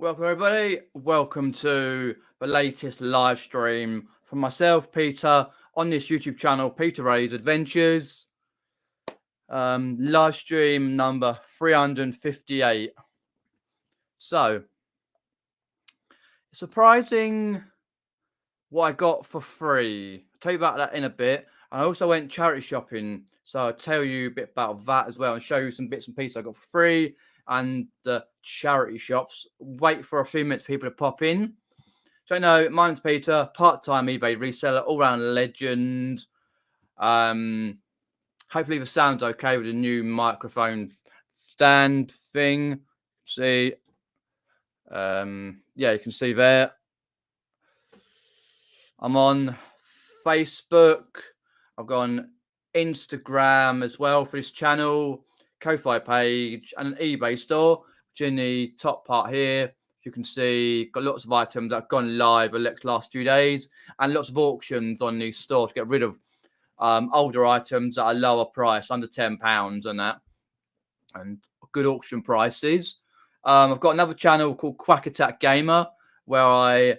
Welcome, everybody. Welcome to the latest live stream from myself, Peter, on this YouTube channel, Peter Ray's Adventures. Live stream number 358. So, surprising what I got for free. I'll tell you about that in a bit. I also went charity shopping, so I'll tell you a bit about that as well and show you some bits and pieces I got for free and the charity shops. Wait for a few minutes for people to pop in. So, my name's Peter, part-time eBay reseller, all-round legend. Hopefully the sound's okay with the new microphone stand thing. See, yeah, you can see there. I'm on Facebook. I've got on Instagram as well for this channel, Ko-Fi page, and an eBay store, which in the top part here, you can see got lots of items that have gone live the last few days, and lots of auctions on the store to get rid of older items at a lower price, under £10 and that, and good auction prices. I've got another channel called Quack Attack Gamer, where I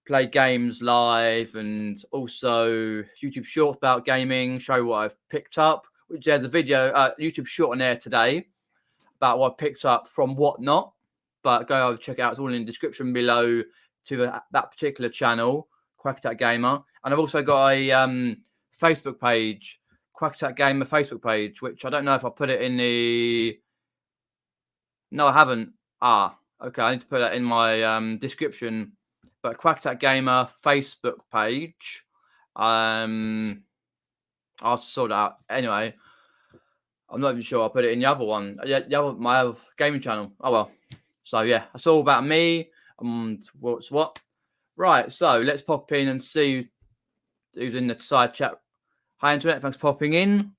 play games live and also YouTube shorts about gaming, show what I've picked up, which there's a video, YouTube short on there today about what I picked up from Whatnot, but go over check it out. It's all in the description below to that particular channel, Quack Attack Gamer. And I've also got a Facebook page, Quack Attack Gamer Facebook page, which I don't know if I put it in the... No, I haven't. Okay, I need to put that in my description. But Quack Attack Gamer Facebook page. I'll sort it out. Anyway, I'm not even sure I'll put it in the other one. My other gaming channel. Oh well. So yeah, that's all about me and what's what. Right, so let's pop in and see who's in the side chat. Hi internet, thanks for popping in.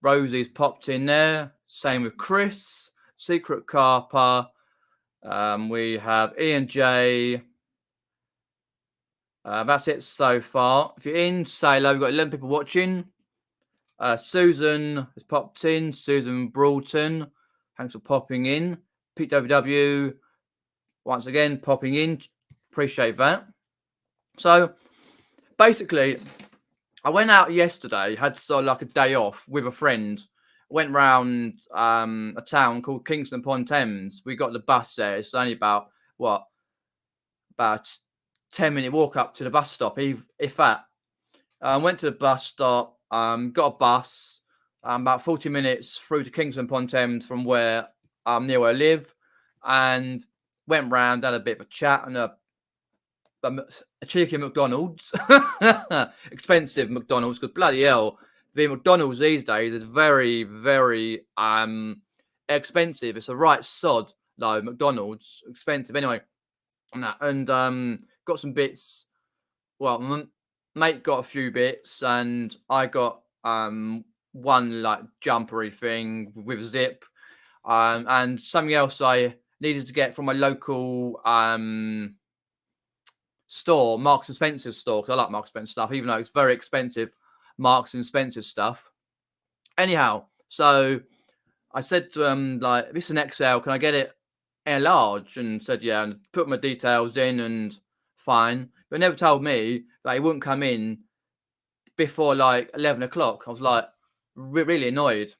Rosie's popped in there. Same with Chris. Secret Carper. We have Ian J. That's it so far. If you're in, say hello. We've got 11 people watching. Susan has popped in. Susan Broughton. Thanks for popping in. Pete WW, once again, popping in. Appreciate that. So, basically, I went out yesterday. Had sort of like a day off with a friend. Went round a town called Kingston upon Thames. We got the bus there. It's only about 10-minute walk up to the bus stop, if that. Went to the bus stop, got a bus, about 40 minutes through to Kingston upon Thames from where near where I live, and went round, had a bit of a chat and a cheeky McDonald's. Expensive McDonald's, because bloody hell, the McDonald's these days is very, very expensive. It's a right sod, though. McDonald's expensive anyway. And got some bits. Well, mate got a few bits, and I got one like jumpery thing with a zip, and something else I needed to get from my local store, Marks and Spencer's store, because I like Marks and Spencer stuff, even though it's very expensive. Marks and Spencer stuff. Anyhow, so I said to him, like, this is an XL, can I get it in a large? And said, yeah, and put my details in and fine. But never told me that he wouldn't come in before like 11 o'clock. I was like, really annoyed.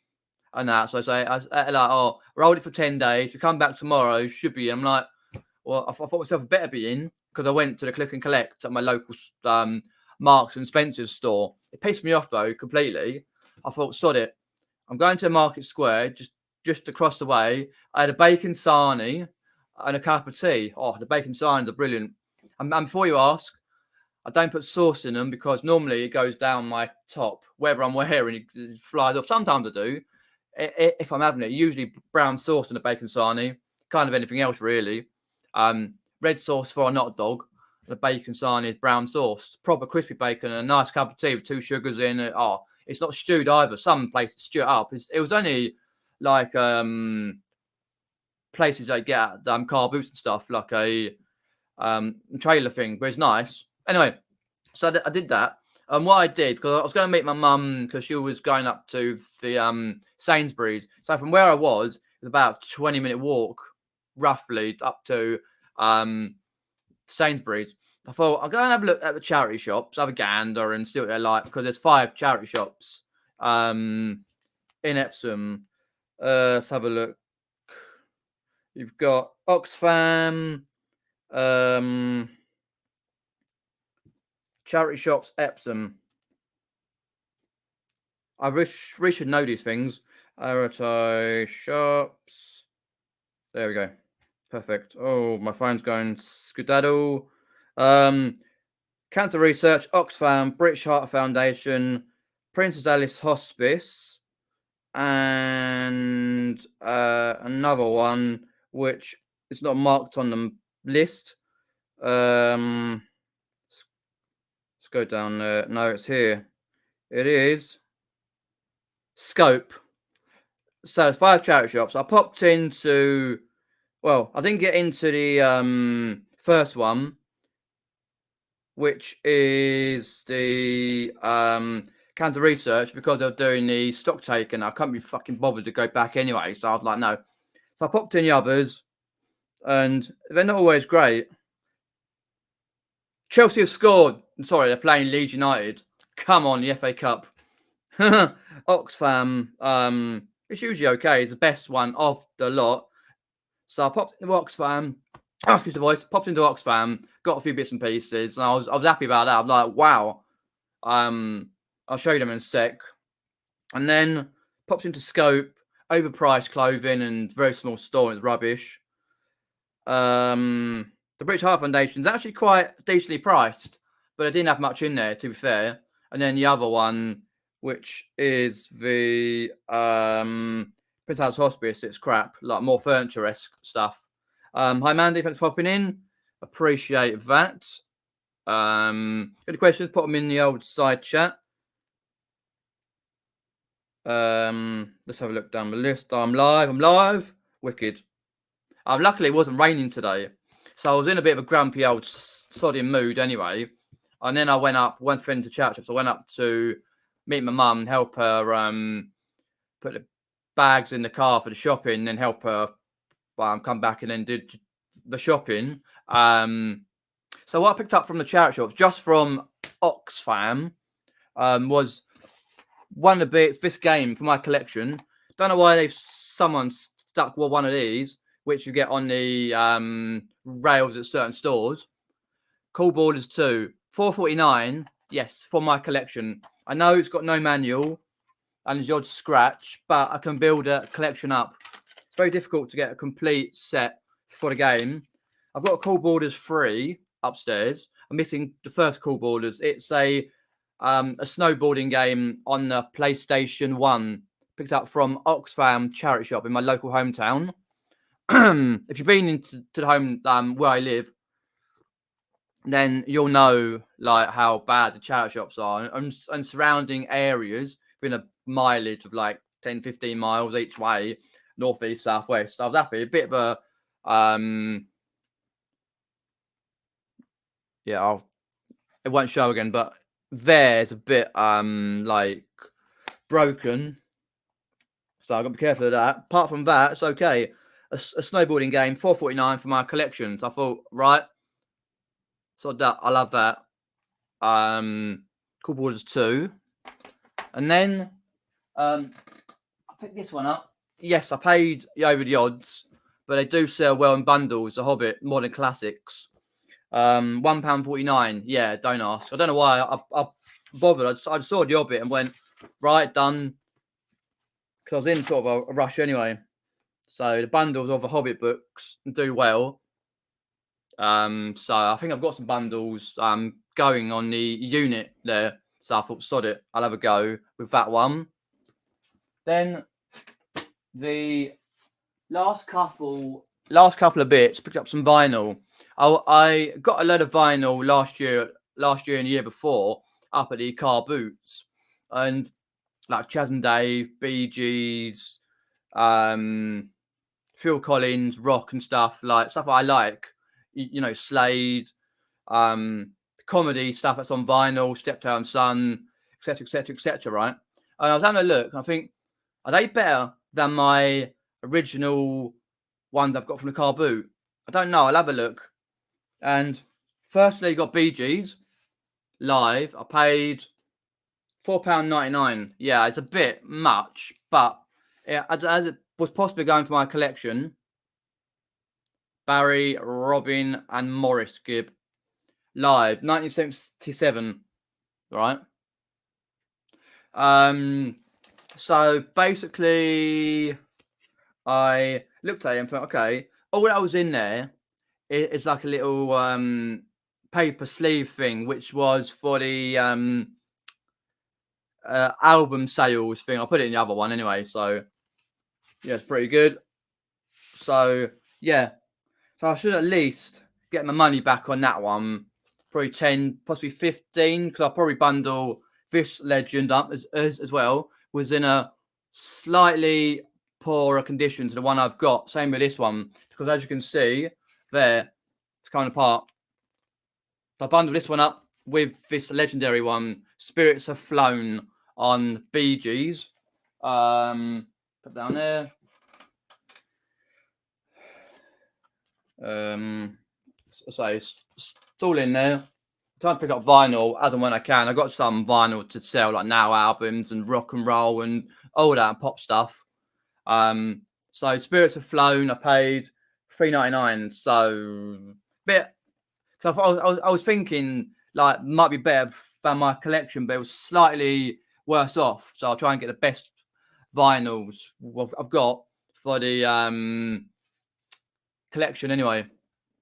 And that, so I was like, oh, rolled it for 10 days. You come back tomorrow, should be in. I'm like, well, I thought myself I better be in, because I went to the click and collect at my local Marks and Spencer's store. It pissed me off though completely. I thought, sod it. I'm going to Market Square, just across the way. I had a bacon sarnie and a cup of tea. Oh, the bacon sarnies are brilliant. And before you ask, I don't put sauce in them because normally it goes down my top, whether I'm wearing it flies off. Sometimes I do. If I'm having it, usually brown sauce in a bacon sarnie, kind of anything else really. Red sauce for a hot dog. The bacon sarnie is brown sauce, proper crispy bacon, and a nice cup of tea with 2 sugars in it. Oh, it's not stewed either. Some places stew it up. It was only like places they get at Carboots and stuff, like a trailer thing, but it's nice. Anyway, so I did that. And what I did, because I was going to meet my mum because she was going up to the Sainsbury's. So from where I was, it was about a 20-minute walk roughly up to Sainsbury's. I thought I'll go and have a look at the charity shops, have a gander, and see what they're like, because there's 5 charity shops in Epsom. Let's have a look. You've got Oxfam, charity shops, Epsom. I really should know these things. Charity shops. There we go. Perfect. Oh, my phone's going skedaddle. Cancer Research, Oxfam, British Heart Foundation, Princess Alice Hospice, and another one which is not marked on the list. Let's go down there. No, it's here. It is Scope. So there's 5 charity shops. I popped into, well, I didn't get into the first one, which is the Cancer Research, because they're doing the stock take, and I can't be fucking bothered to go back anyway. So I was like, no. So I popped in the others, and they're not always great. Chelsea have scored. Sorry, they're playing Leeds United. Come on, the FA Cup. Oxfam, it's usually okay. It's the best one of the lot. So I popped into Oxfam. Excuse the voice. Popped into Oxfam. Got a few bits and pieces, and I was happy about that. I'm like, wow. I'll show you them in a sec. And then popped into Scope. Overpriced clothing and very small store. It's rubbish. The British Heart Foundation is actually quite decently priced, but I didn't have much in there, to be fair. And then the other one, which is the Prince Alice Hospice, it's crap, like more furniture-esque stuff. Hi Mandy, thanks for popping in. Appreciate that. Any questions? Put them in the old side chat. Let's have a look down the list. I'm live. Wicked. Luckily it wasn't raining today, so I was in a bit of a grumpy old sodding mood anyway. And then I went friend to church, so I went up to meet my mum, help her put the bags in the car for the shopping, then help her come back and then did the shopping. So what I picked up from the charity shops, just from Oxfam, was one of the bits, this game for my collection. Don't know why someone stuck with one of these, which you get on the rails at certain stores. Cool Borders 2, $4.49. Yes, for my collection. I know it's got no manual and it's odd scratch, but I can build a collection up. It's very difficult to get a complete set for the game. I've got a Cool Borders 3 upstairs. I'm missing the first Cool Borders. It's a snowboarding game on the PlayStation 1, picked up from Oxfam charity shop in my local hometown. If you've been into the home where I live, then you'll know like how bad the charity shops are, and surrounding areas within a mileage of like 10-15 miles each way, northeast, southwest. I was happy. A bit of a it won't show again, but there's a bit like broken, so I've got to be careful of that. Apart from that, it's okay. A snowboarding game, $4.49 for my collection. So I thought, right, so that I love that. Cool Borders 2, and then I picked this one up. Yes, I paid over the odds, but they do sell well in bundles. The Hobbit Modern Classics, £1.49. Yeah, don't ask. I don't know why I bothered. I saw the Hobbit and went, right, done, because I was in sort of a rush anyway. So the bundles of the Hobbit books do well. So I think I've got some bundles going on the unit there. So I thought, sod it, I'll have a go with that one. Then the last couple of bits, picked up some vinyl. I got a load of vinyl last year and the year before up at the Carboots, and like Chas and Dave, Bee Gees, Phil Collins, rock and stuff I like. You know, Slade, comedy stuff that's on vinyl, Steptoe & Son, etc., right? And I was having a look, and I think, are they better than my original ones I've got from the Carboot. I don't know. I'll have a look. And firstly, you got BG's live. I paid £4.99. Yeah, it's a bit much, but yeah, as it was possibly going for my collection, Barry, Robin, and Morris Gibb live, 1977, right? So basically, I looked at it and thought, okay, all that was in there is like a little paper sleeve thing, which was for the album sales thing. I'll put it in the other one anyway. So yeah, it's pretty good. So yeah, so I should at least get my money back on that one. Probably 10, possibly 15, because I'll probably bundle this legend up as well. Was in a slightly poorer condition to the one I've got. Same with this one, because as you can see there, it's coming apart. So I bundled this one up with this legendary one, Spirits Have Flown on BG's. Put down there. So it's all in there. I'm trying to pick up vinyl as and when I can. I got some vinyl to sell, like Now albums and rock and roll and all that and pop stuff. So Spirits Have Flown, I paid $3.99. So bit. So I was thinking like might be better than my collection, but it was slightly worse off. So I'll try and get the best vinyls I've got for the collection anyway.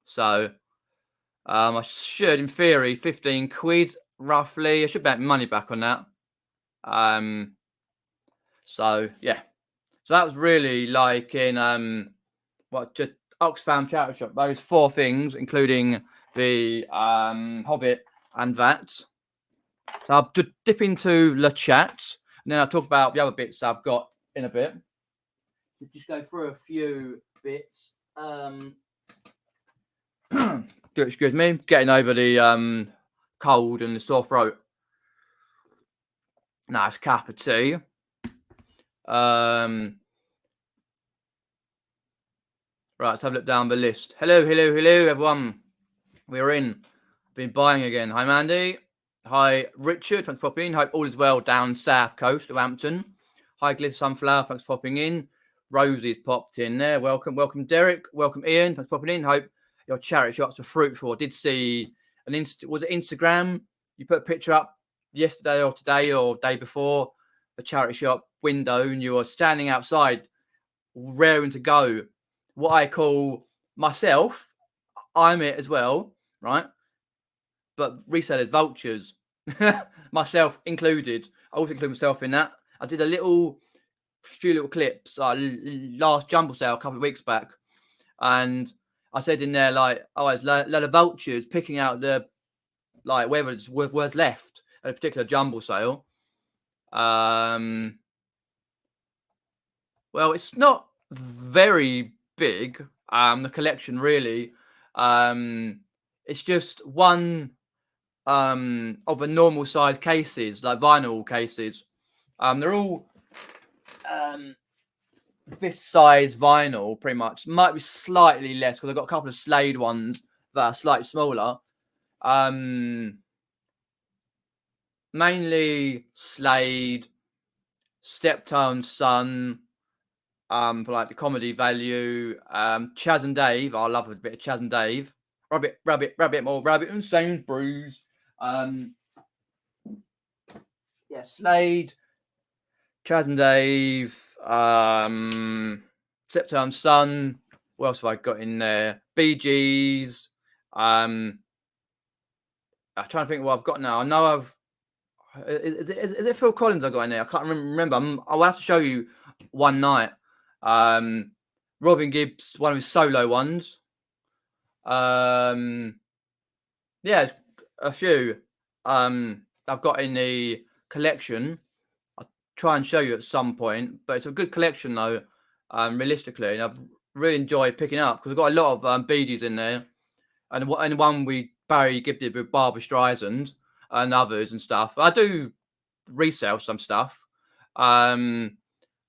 So I should, in theory, 15 quid roughly. I should get money back on that. So yeah. So that was really like in just Oxfam Charity Shop. Those 4 things, including the Hobbit and that. So I'll just dip into the chat, and then I'll talk about the other bits I've got in a bit. Just go through a few bits. Excuse me, getting over the cold and the sore throat. Nice cup of tea. Right, let's have a look down the list. Hello, everyone. We're in. Been buying again. Hi, Mandy. Hi, Richard. Thanks for popping in. Hope all is well down south coast of Hampton. Hi, Glitter Sunflower. Thanks for popping in. Rosie's popped in there. Welcome, Derek. Welcome, Ian. Thanks for popping in. Hope your charity shops are fruitful. I did see was it Instagram? You put a picture up yesterday or today or day before a charity shop window, and you were standing outside, raring to go. What I call myself, I'm it as well, right? But resellers, vultures, myself included. I also include myself in that. I did few little clips last jumble sale a couple of weeks back, and I said in there like, oh, it's a lot of vultures picking out the whether it's worth left at a particular jumble sale. Well, it's not very big. The collection really. It's just one of the normal size cases, like vinyl cases. They're all this size vinyl, pretty much. Might be slightly less because I've got a couple of Slade ones that are slightly smaller. Mainly Slade, Steptoe & Son, for like the comedy value. Chaz and Dave, I love a bit of Chaz and Dave. Rabbit, more Rabbit and Sainsbury's. Yeah, Slade, Chaz and Dave, Steptoe & Son. What else have I got in there? BG's. I'm trying to think what I've got now. I know is it Phil Collins I got in there? I can't remember. I will have to show you one night. Robin Gibbs, one of his solo ones. Yeah, a few I've got in the collection. I'll try and show you at some point, but it's a good collection though. Realistically, and I've really enjoyed picking up because I've got a lot of BDs in there, and one Barry gifted with Barbra Streisand and others and stuff. I do resell some stuff. The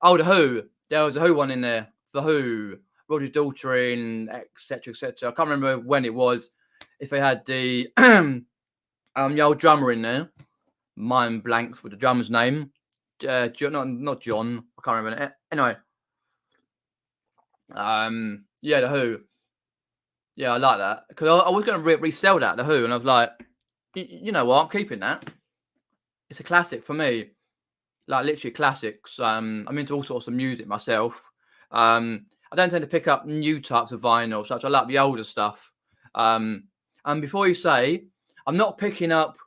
Who. There was a Who one in there. The Who. Roger's daughter in, etc., etc. I can't remember when it was. If they had the the old drummer in there, mind blanks with the drummer's name. Not John. I can't remember it. Anyway, yeah, the Who. Yeah, I like that because I was going to resell that, the Who, and I was like, you know what, I'm keeping that. It's a classic for me, like literally classics. I'm into all sorts of music myself. I don't tend to pick up new types of vinyl, such I like the older stuff. And before you say, I'm not picking up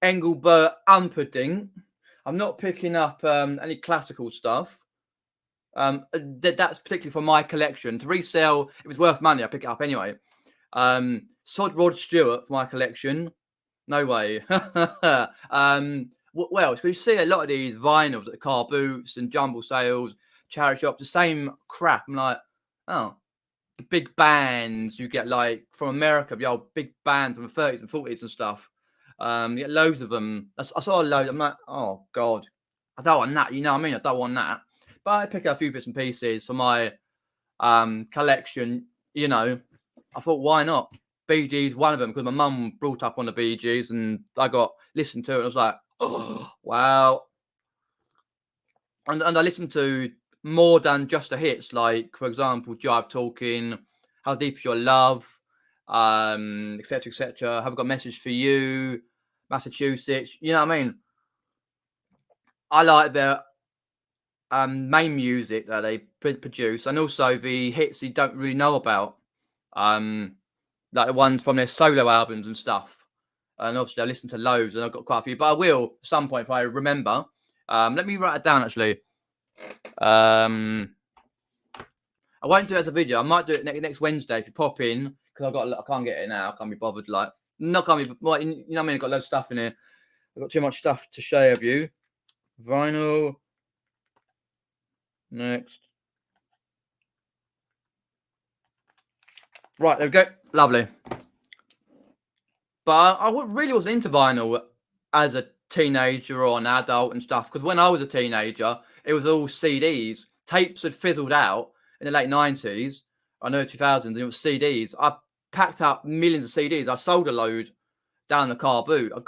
Engelbert Humperdinck. I'm not picking up any classical stuff. That's particularly for my collection. To resell, if it's worth money, I pick it up anyway. Sod Rod Stewart for my collection. No way. Well, because you see a lot of these vinyls at the Carboots and jumble sales, charity shops, the same crap. I'm like, oh, the big bands you get like from America, the old big bands from the 30s and 40s and stuff. You get loads of them. I saw a load. I'm like, oh God, I don't want that. You know what I mean? I don't want that. But I pick up a few bits and pieces for my collection. You know, I thought, why not? Bee Gees, one of them, because my mum brought up on the Bee Gees, and I got listened to it. And I was like, oh wow. And I listened to more than just the hits, like for example, Jive Talking, How Deep Is Your Love, etc., etc. Have I got a message for you, Massachusetts? You know what I mean? I like their main music that they produce, and also the hits you don't really know about, like the ones from their solo albums and stuff. And obviously, I listen to loads, and I've got quite a few. But I will at some point if I remember. Let me write it down actually. I won't do it as a video. I might do it next Wednesday if you pop in, because I can't get it now. I can't be bothered. Like, not can't be. Well, you know what I mean? I've got loads of stuff in here. I've got too much stuff to share with you. Vinyl. Next. Right, there we go. Lovely. But I really wasn't into vinyl as a teenager or an adult and stuff, because when I was a teenager, it was all CDs. Tapes had fizzled out in the late 90s, I know 2000s, and it was CDs. I packed up millions of CDs. I sold a load down the car boot. I've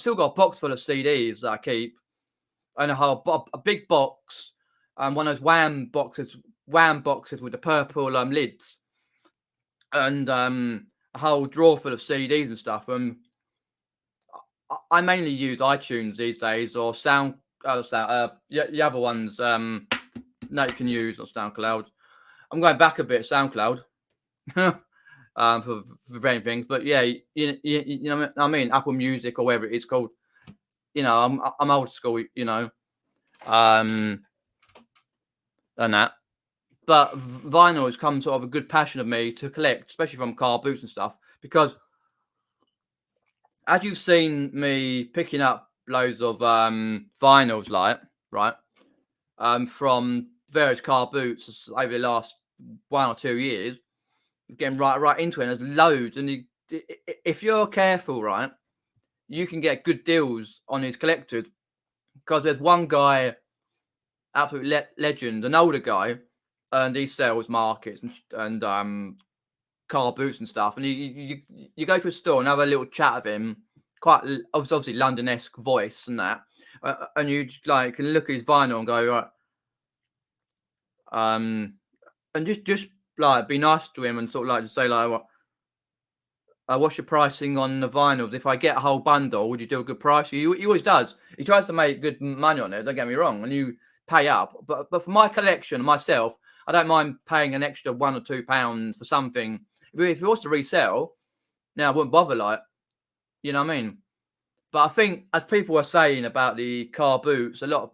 still got a box full of CDs that I keep, and a big box, one of those wham boxes with the purple lids, and a whole drawer full of CDs and stuff. I mainly use iTunes these days, or the other ones that you can use, or SoundCloud. I'm going back a bit, SoundCloud, for various things. But yeah, you know what I mean, Apple Music or whatever it is called. You know, I'm old school. You know, and that. But vinyl has come sort of a good passion of me to collect, especially from car boots and stuff, because as you've seen me picking up loads of vinyls, like, right, from various car boots over the last 1 or 2 years, getting right into it. And there's loads, and if you're careful, right, you can get good deals on these collectors, because there's one guy, absolute legend, an older guy, and he sells markets and car boots and stuff. And you go to a store and have a little chat with him, quite obviously London-esque voice and that, and you like can look at his vinyl and go, right, and just like be nice to him and sort of like say like, what's your pricing on the vinyls? If I get a whole bundle, would you do a good price? He always does. He tries to make good money on it, don't get me wrong, and you pay up. But for my collection, myself, I don't mind paying an extra £1 or £2 for something. If it was to resell, now I wouldn't bother, like, you know what I mean? But I think, as people are saying about the car boots, there'll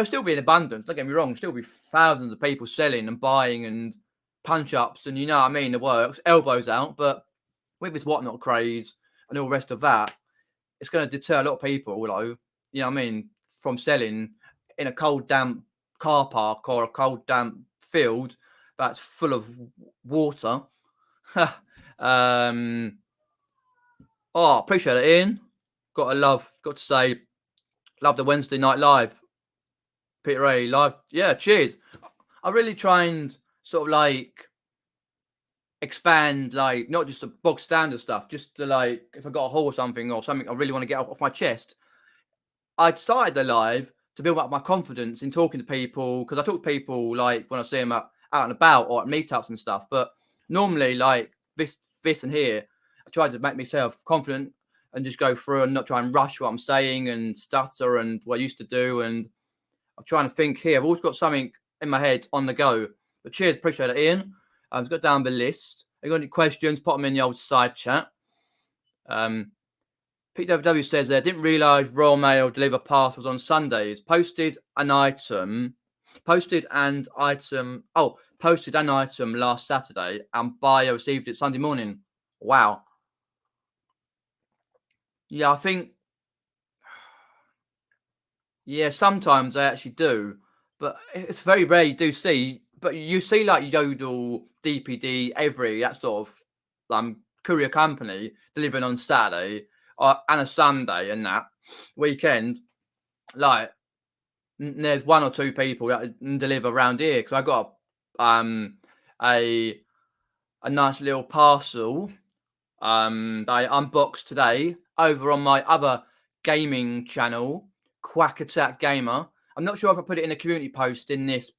still be in abundance, don't get me wrong, still be thousands of people selling and buying and punch-ups, and you know what I mean, the works, elbows out. But with this whatnot craze and all the rest of that, it's going to deter a lot of people, you know what I mean, from selling in a cold, damp car park or a cold, damp field that's full of water. Appreciate it, Ian. Got to say, love the Wednesday night live. Peter Ray live. Yeah, cheers. I really try and sort of like expand, like not just the bog standard stuff, just to like if I got a haul or something I really want to get off my chest. I started the live to build up my confidence in talking to people, because I talk to people like when I see them out and about or at meetups and stuff. But normally, like this and here, I try to make myself confident and just go through and not try and rush what I'm saying and stutter and what I used to do. And I'm trying to think here. I've always got something in my head on the go. But cheers, appreciate it, Ian. I've got down the list. If you got any questions, pop them in the old side chat. PWW says they didn't realise Royal Mail deliver parcels on Sundays. Posted an item last Saturday, and buyer received it Sunday morning. Wow. Yeah, I think. Yeah, sometimes they actually do, but it's very rare you do see. But you see like Yodel, DPD, Every, that sort of courier company delivering on Saturday and a Sunday and that weekend. Like there's one or two people that deliver around here, because I got a nice little parcel that I unboxed today over on my other gaming channel, Quack Attack Gamer. I'm not sure if I put it in a community post in this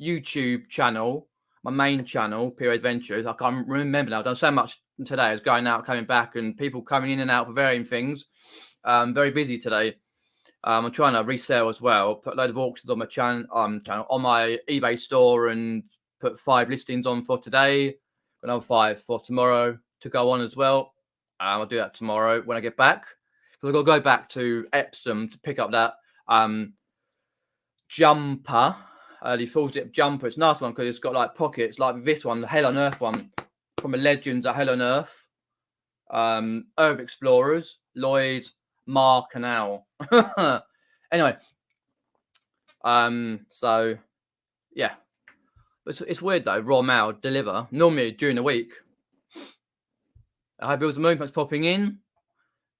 YouTube channel, my main channel, Pure Adventures. I can't remember now. I've done so much today. I was going out, coming back, and people coming in and out for varying things. Very busy today. I'm trying to resell as well. Put a load of auctions on my channel on my eBay store, and put 5 listings on for today. Another 5 for tomorrow to go on as well. I'll do that tomorrow when I get back, because I've got to go back to Epsom to pick up that jumper, the full zip jumper. It's a nice one because it's got like pockets like this one, the Hell on Earth one from the Legends at Hell on Earth. Urban Explorers, Lloyd, Mark and Al. Anyway, so yeah, but it's weird though. Raw Mail deliver normally during the week. Hi, Bills the Moon, thanks for popping in.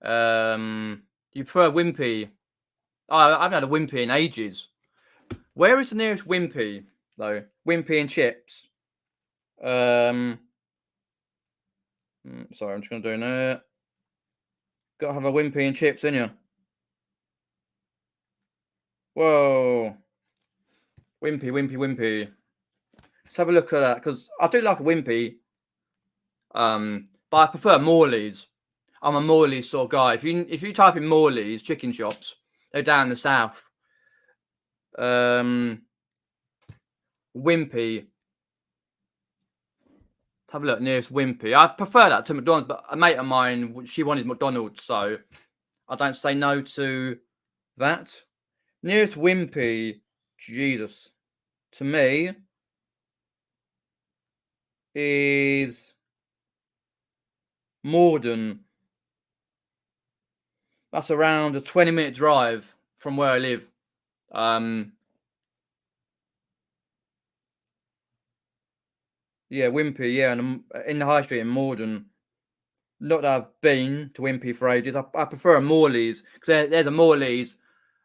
You prefer Wimpy? Oh, I haven't had a Wimpy in ages. Where is the nearest Wimpy though? Wimpy and chips. Sorry, I'm just gonna do that. Gotta have a Wimpy and chips, ain't you? Whoa. Wimpy. Let's have a look at that, because I do like a Wimpy. But I prefer Morley's. I'm a Morley's sort of guy. If you type in Morley's chicken shops, they're down the south. Wimpy. Have a look, nearest Wimpy. I prefer that to McDonald's, but a mate of mine, she wanted McDonald's, so I don't say no to that. Nearest Wimpy, Jesus, to me is Morden. That's around a 20-minute drive from where I live. Yeah, Wimpy, yeah, and in the high street in Morden. Not that I've been to Wimpy for ages. I prefer a Morley's, because there's a Morley's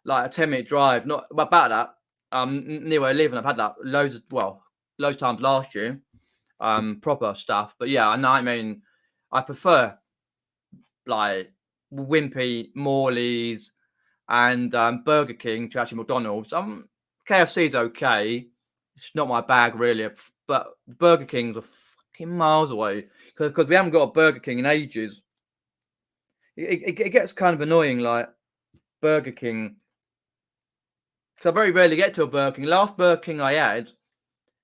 like a 10-minute drive. Not about that. Near where I live, and I've had that loads of times last year. Proper stuff. But yeah, I know. I mean, I prefer like Wimpy, Morley's, and Burger King to actually McDonald's. KFC's okay. It's not my bag really, but Burger King's are fucking miles away, because we haven't got a Burger King in ages. It gets kind of annoying, like Burger King, because I very rarely get to a Burger King. Last Burger King I had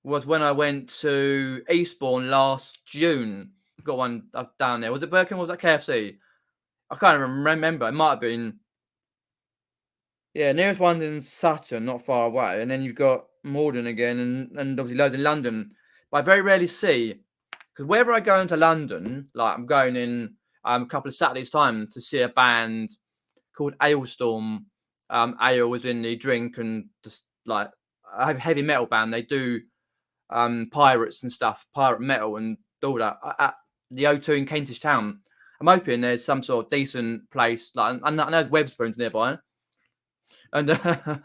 was when I went to Eastbourne last June. Got one down there. Was it Burger King or was that KFC? I can't remember. It might have been. Yeah, nearest one in Sutton, not far away. And then you've got Morden again, and obviously loads in London. But I very rarely see, because wherever I go into London, like I'm going in a couple of Saturdays' time to see a band called Ailstorm. Ale was in the drink, and just like a heavy metal band. They do pirates and stuff, pirate metal and all that at the O2 in Kentish Town. I'm hoping there's some sort of decent place, like, and there's Webbspoons nearby, and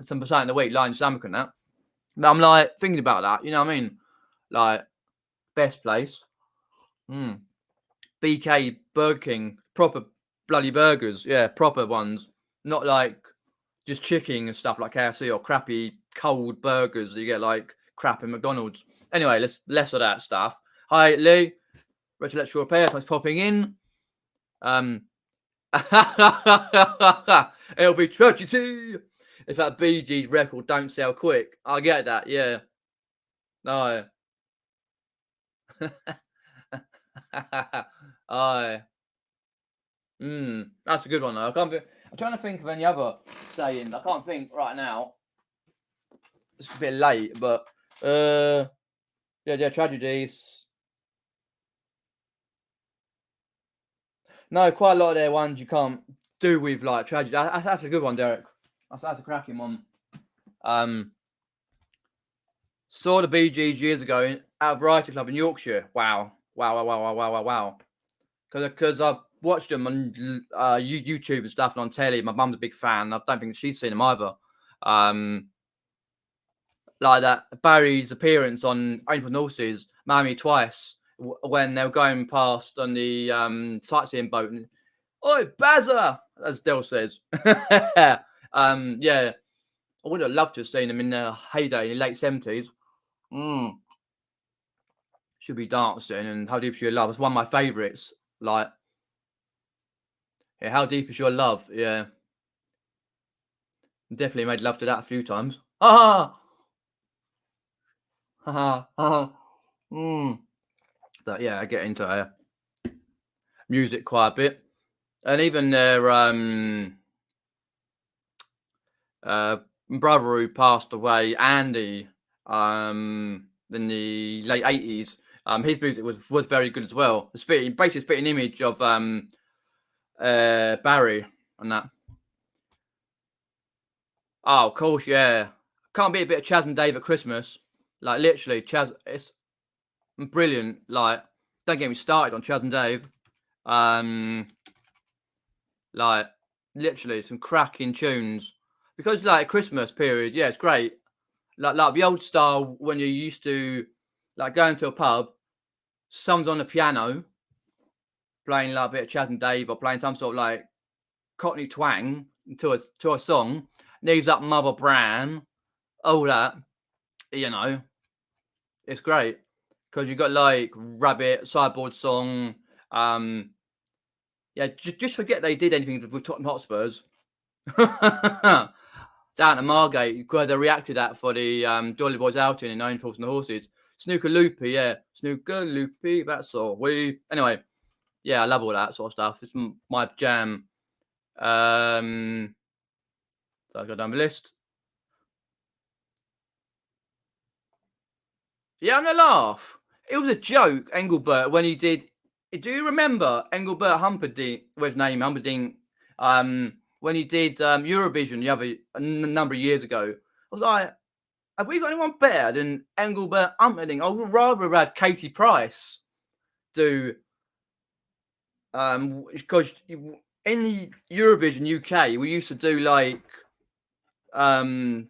some percent of the week, Lion Stomach and that. But I'm like thinking about that. You know what I mean? Like best place. BK Burger King, proper bloody burgers. Yeah, proper ones. Not like just chicken and stuff like KFC or crappy cold burgers that you get like crap in McDonald's. Anyway, less of that stuff. Hi Lee, Retro Electrical Repair. Thanks for popping in. It'll be tragedy if that Bee Gees record don't sell quick. I get that, yeah. No. Aye. That's a good one though. I'm trying to think of any other saying. I can't think right now. It's a bit late, but yeah, tragedies. No, quite a lot of their ones you can't do with like tragedy. That's a good one, Derek. That's a cracking one. Saw the Bee Gees years ago at a variety club in Yorkshire. Wow. Because I've watched them on YouTube and stuff and on telly. My mum's a big fan. I don't think she's seen them either. Like that Barry's appearance on Only for Horses, Miami Twice, when they were going past on the sightseeing boat. And, oi, Bazza, as Del says. Yeah, I would have loved to have seen them in their heyday in the late 70s. Should Be Dancing and How Deep Is Your Love. It's one of my favourites. Like, yeah, How Deep Is Your Love? Yeah, definitely made love to that a few times. But yeah, I get into music quite a bit, and even their brother who passed away, Andy, in the late 80s. His music was very good as well. Basically spitting an image of Barry and that. Oh, of course, yeah. Can't be a bit of Chaz and Dave at Christmas. Like literally, Chaz, it's brilliant. Like, don't get me started on Chaz and Dave. Like literally some cracking tunes. Because like Christmas period, yeah, it's great. Like the old style when you used to like going to a pub, someone's on the piano playing like a bit of Chaz and Dave or playing some sort of like Cockney twang to a song, needs up Mother Bran, all that, you know, it's great because you've got like Rabbit, Sideboard Song, yeah, just forget they did anything with Tottenham Hotspurs. Down to Margate, because they reacted that for the Jolly Boys outing in Nine Horse and the Horses. Snooker Loopy, yeah, Snooker Loopy, that's all. Anyway, yeah, I love all that sort of stuff. It's my jam. So I go down the list. Yeah, I'm gonna laugh. It was a joke, Engelbert, when he did. Do you remember Engelbert Humperdinck, with his name Humperdinck, when he did Eurovision a number of years ago? I was like, have we got anyone better than Engelbert Humperdinck? I would rather have had Katie Price do, because in the Eurovision UK, we used to do like the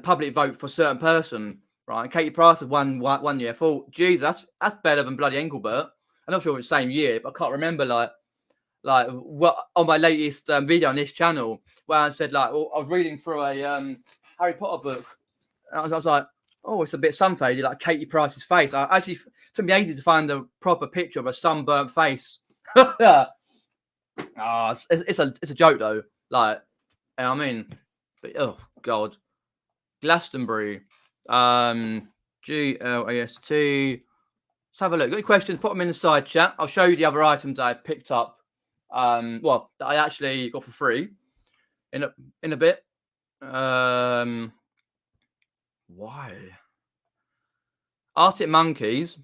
public vote for a certain person, right? And Katie Price had won one year. I thought, geez, that's better than bloody Engelbert. I'm not sure it was the same year, but I can't remember like what on my latest video on this channel where I said like, well, I was reading through a Harry Potter book. And I was like, oh, it's a bit sun-faded, like Katie Price's face. I actually took me ages to find the proper picture of a sunburnt face. It's a joke though. Like, you know what I mean? But oh god, Glastonbury, GLAST. Let's have a look. Got any questions? Put them in the side chat. I'll show you the other items I picked up. Well, that I actually got for free in a bit. Why? Arctic Monkeys,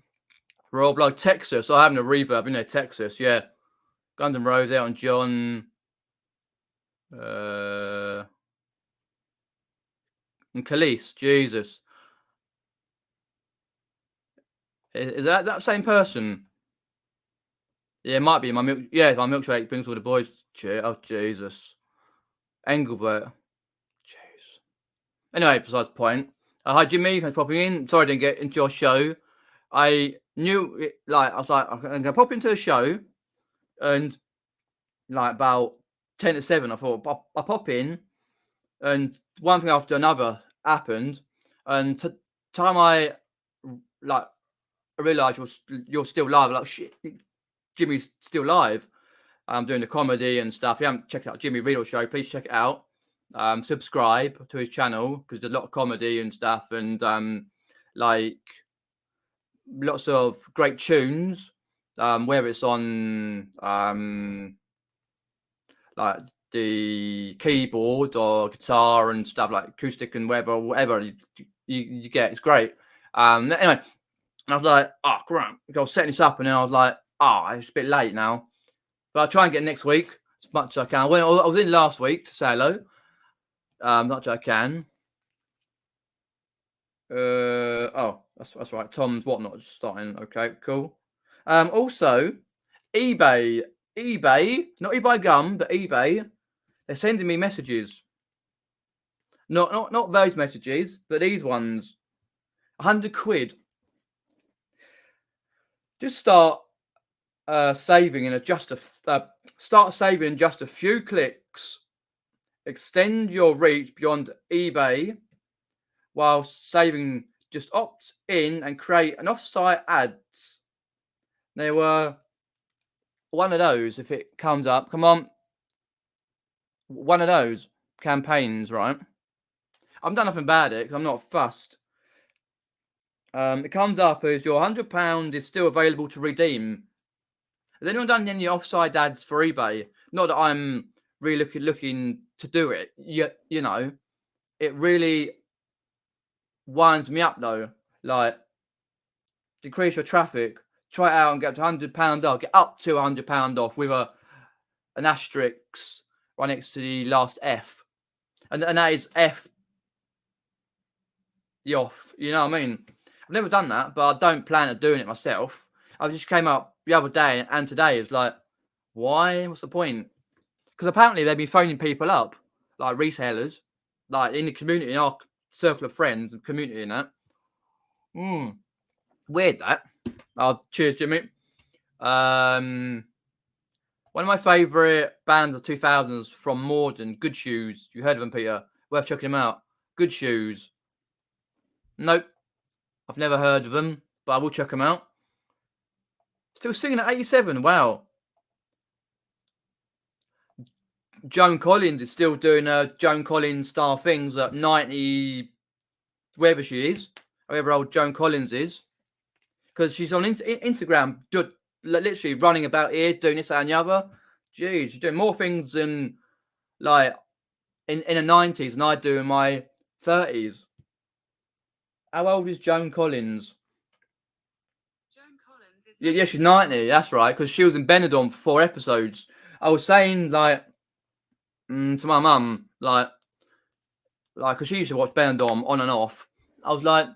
Roblox, Texas. I'm having a reverb in there, Texas. Yeah, Guns N' Roses, Elton John, and Khalees. Jesus, is that same person? Yeah, it might be my milk. Yeah, my milkshake brings all the boys cheer. Oh Jesus, Engelbert. Jeez. Anyway, besides the point. Hi Jimmy, thanks for popping in. Sorry I didn't get into your show. I knew it, like I was like, I'm gonna pop into a show, and like about 10 to 7, I thought I pop in, and one thing after another happened, and time I like I realised you're still live. Like shit, Jimmy's still live. I'm doing the comedy and stuff. If you haven't checked out Jimmy Riddle Show, please check it out. Subscribe to his channel because there's a lot of comedy and stuff, and like lots of great tunes. Whether it's on like the keyboard or guitar and stuff, like acoustic and whatever you get, it's great. Anyway, and I was like, oh great, I was setting this up, and then I was like, it's a bit late now, but I'll try and get next week as much as I can. I was in last week to say hello, much as I can. That's right. Tom's whatnot is starting. Okay, cool. Also, eBay, not eBay gum, but eBay. They're sending me messages. Not those messages, but these ones. 100 quid. Just start saving in just a few clicks. Extend your reach beyond eBay while saving. Just opt in and create an off-site ads. They were one of those. If it comes up, come on, one of those campaigns, right? I've done nothing about it because I'm not fussed. It comes up as your £100 is still available to redeem. Has anyone done any offside ads for eBay? Not that I'm really looking to do it. You know, it really winds me up though. Like, decrease your traffic, try it out and get up to £100 off. Get up to £100 off with an asterisk right next to the last F, and that is F the off. You know what I mean? I've never done that, but I don't plan on doing it myself. I just came up the other day and today. It's like, why? What's the point? Because apparently they've been phoning people up, like resellers, like in the community, in our circle of friends and community and that. Weird that. Cheers, Jimmy. One of my favourite bands of 2000s from Morden, Good Shoes. You heard of them, Peter? Worth checking them out. Good Shoes. Nope. I've never heard of them, but I will check them out. Still singing at 87. Wow. Joan Collins is still doing Joan Collins style things at 90, wherever she is, whoever old Joan Collins is, because she's on Instagram, literally running about here, doing this and the other. Jeez, she's doing more things than like in the 90s than I do in my 30s. How old is Joan Collins? Joan Collins is... Yeah, she's 90. That's right, because she was in Benidorm for 4 episodes. I was saying like to my mum, like, because she used to watch Benidorm on and off. I was like,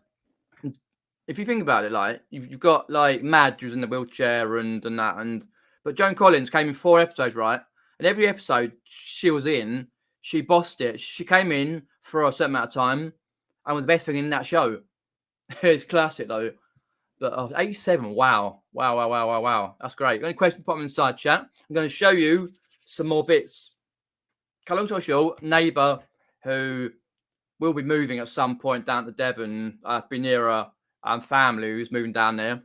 if you think about it, like you've got like Madge who's in the wheelchair and that, but Joan Collins came in 4 episodes, right? And every episode she was in, she bossed it. She came in for a certain amount of time and was the best thing in that show. It's classic though. But 87, wow. That's great. Any questions, put them inside chat. I'm going to show you some more bits. Long story short, neighbour who will be moving at some point down to Devon, be near a family who's moving down there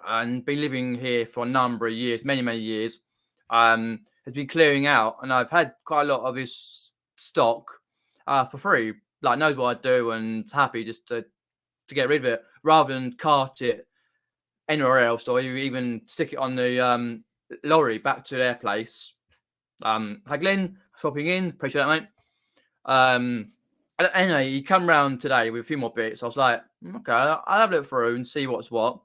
and been living here for a number of years, many years, has been clearing out, and I've had quite a lot of his stock for free. Like, knows what I do and happy just to get rid of it rather than cart it anywhere else or even stick it on the lorry back to their place. Hi Glenn, swapping in, appreciate that, mate. Anyway, he come round today with a few more bits. I was like, okay, I'll have a look through and see what's what.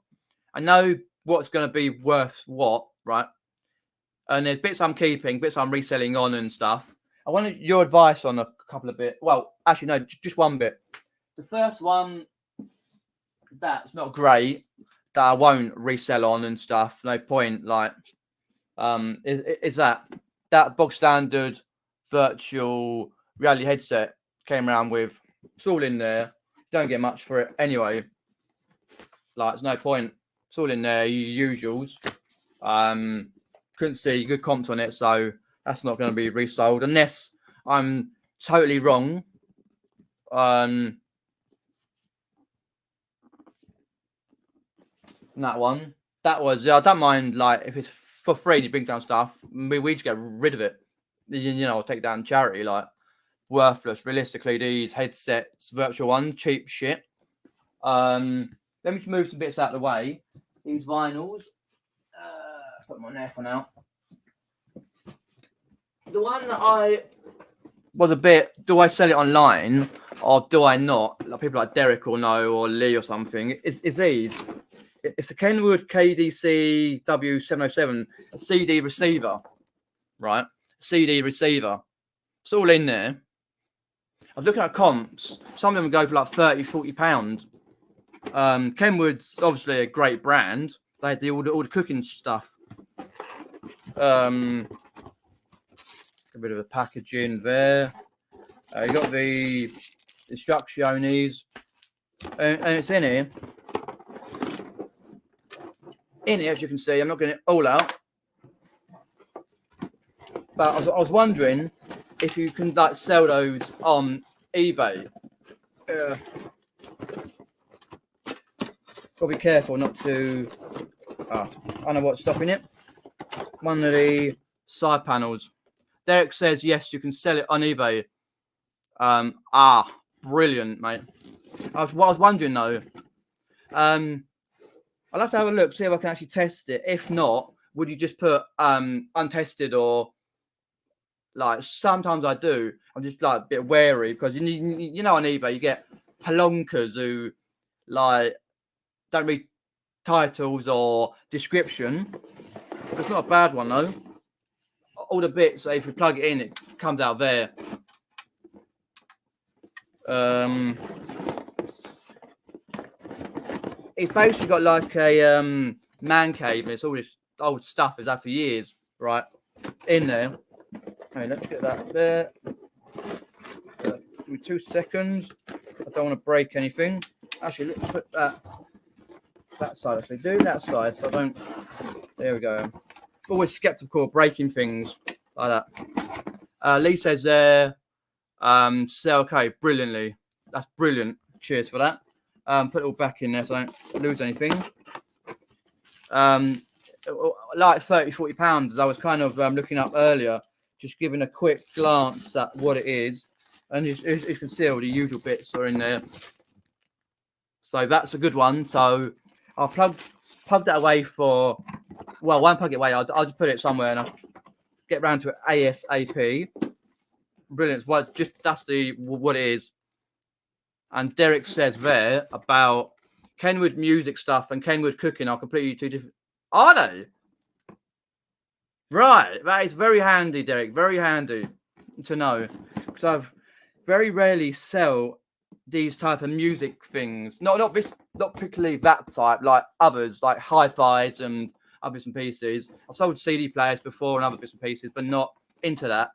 I know what's going to be worth what, right? And there's bits I'm keeping, bits I'm reselling on and stuff. I wanted your advice on a couple of bits. Well, actually, no, just one bit. The first one, that's not great, that I won't resell on and stuff. No point. Like, is that bog standard virtual reality headset came around with. It's all in there. don't get much for it anyway. Like, there's no point. It's all in there, usuals. Couldn't see good comps on it, so that's not going to be resold unless I'm totally wrong. That one. That was, I don't mind, like, if it's for free and you bring down stuff, we just get rid of it. You know, I'll take down charity, like, worthless. Realistically, these headsets, virtual one, cheap shit. Let me just move some bits out of the way. These vinyls. Put my knife on out. The one that I was a bit, do I sell it online or do I not? Like people like Derek will know, or Lee or something. Is these? It's a Kenwood KDC W707, a CD receiver, right? CD receiver. It's all in there. I was looking at comps. Some of them go for like 30, 40 pounds. Kenwood's obviously a great brand. They do all the cooking stuff. A bit of a packaging there. You got the instructions, and it's in here. In here, as you can see, I'm not getting it all out. But I was wondering if you can like sell those on eBay. Gotta be careful not to. I don't know what's stopping it. One of the side panels. Derek says yes, you can sell it on eBay. Brilliant, mate. I was wondering though. I'll have to have a look, see if I can actually test it. If not, would you just put untested, or like sometimes I do. I'm just like a bit wary because you know on eBay you get palonkers who like don't read titles or description. It's not a bad one though. All the bits, if you plug it in, it comes out there. It's basically got like a man cave, and it's all this old stuff is that for years, right? In there. Okay, let's get that there. Give me 2 seconds. I don't want to break anything. Actually, let's put that side. Actually, do that side so I don't. There we go. Always skeptical of breaking things like that. Lee says there, sell okay brilliantly. That's brilliant. Cheers for that. Put it all back in there so I don't lose anything. Like 30, 40 pounds, as I was kind of looking up earlier, just giving a quick glance at what it is. And you can see all the usual bits are in there. So that's a good one. So I'll plug that away for, well, I won't plug it away. I'll just put it somewhere and I'll get round to it ASAP. Brilliant. Well, just that's what it is. And Derek says there about Kenwood music stuff and Kenwood cooking are completely two different. Are they? Right. That is very handy, Derek. Very handy to know. Because I've very rarely sell these type of music things. Not particularly that type, like others, like hi-fis and other bits and pieces. I've sold CD players before and other bits and pieces, but not into that.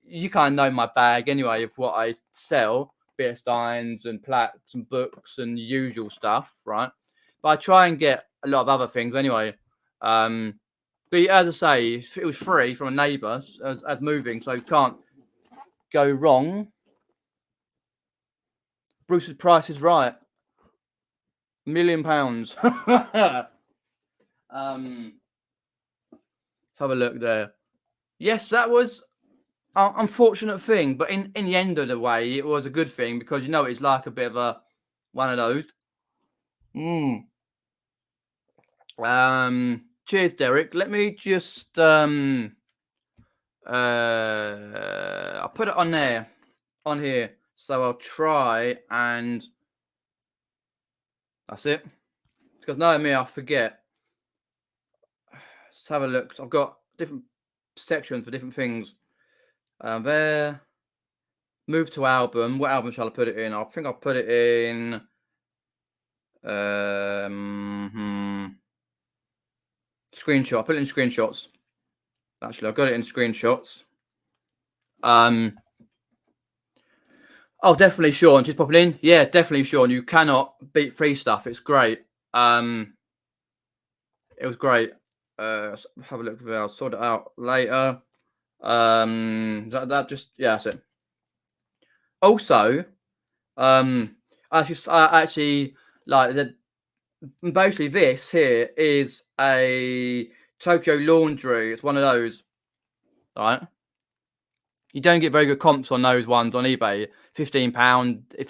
You kind of know my bag anyway of what I sell. Beer steins and plaques and books and usual stuff, right? But I try and get a lot of other things anyway. But as I say, it was free from a neighbour as moving, so you can't go wrong. Bruce's price is right. £1 million. Let's have a look there. Yes, that was an unfortunate thing, but in the end of the way, it was a good thing because you know it's like a bit of a one of those. Cheers, Derek. Let me just I'll put it on there, on here. So I'll try and that's it. Because knowing me, I forget. Let's have a look. I've got different sections for different things. There. Move to album. What album shall I put it in? I think I'll put it in. Screenshot. I'll put it in screenshots. Actually, I've got it in screenshots. Oh, definitely, Sean. Just popping in. Yeah, definitely, Sean. You cannot beat free stuff. It's great. It was great. Have a look. I'll sort it out later. That just yeah, that's it. Also, I actually like the basically this here is a Tokyo Laundry. It's one of those, right? You don't get very good comps on those ones on eBay. £15, if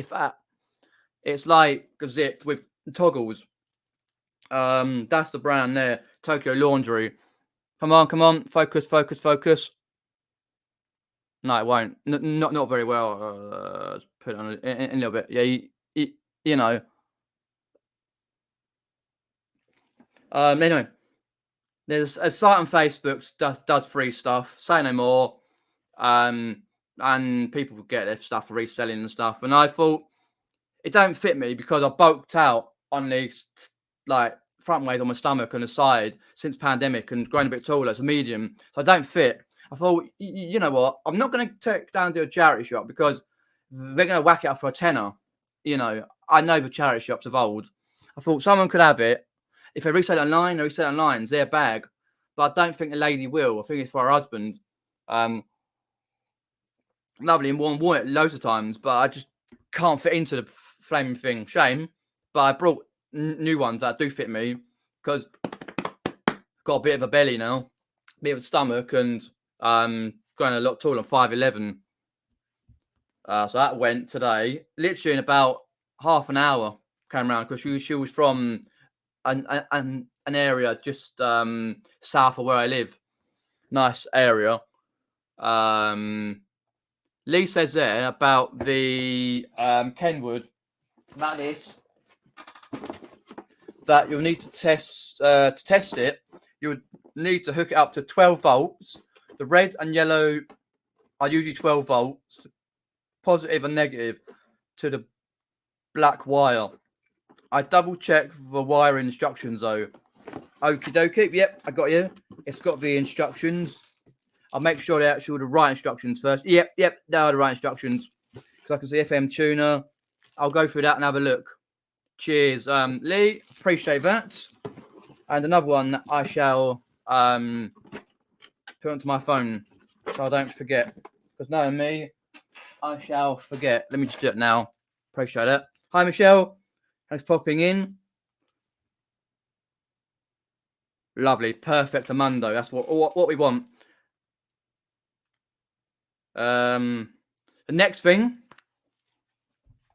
that. It's like zipped with toggles. That's the brand there, Tokyo Laundry. Come on, focus, focus, focus. No, it won't. Not very well. Let's put it on in a little bit. Yeah, you know. Anyway, there's a site on Facebook does free stuff. Say no more. And people get their stuff for reselling and stuff. And I thought it don't fit me because I bulked out on the like front ways on my stomach and the side since pandemic and grown a bit taller. It's a medium, so I don't fit. I thought, you know what? I'm not going to take down to a charity shop because they're going to whack it up for a tenner. You know, I know the charity shops of old. I thought someone could have it. If they resell it online, they resell it online. It's their bag. But I don't think the lady will. I think it's for her husband. Lovely and worn it loads of times, but I just can't fit into the flaming thing. Shame. But I brought new ones that do fit me because I've got a bit of a belly now, a bit of a stomach, and going a lot taller. I'm 5'11". So that went today, literally in about half an hour. Came around because she was from an area just south of where I live. Nice area. Lee says there about the Kenwood, that is that you'll need to test it. You would need to hook it up to 12 volts. The red and yellow are usually 12 volts, positive and negative to the black wire. I double check the wire instructions though. Okie dokie, yep, I got you. It's got the instructions. I'll make sure they're actually the right instructions first. Yep, they are the right instructions. Because I can see FM tuner. I'll go through that and have a look. Cheers, Lee. Appreciate that. And another one that I shall put onto my phone so I don't forget. Because knowing me, I shall forget. Let me just do it now. Appreciate it. Hi, Michelle. Thanks for popping in. Lovely. Perfect, Amando. That's what we want. The next thing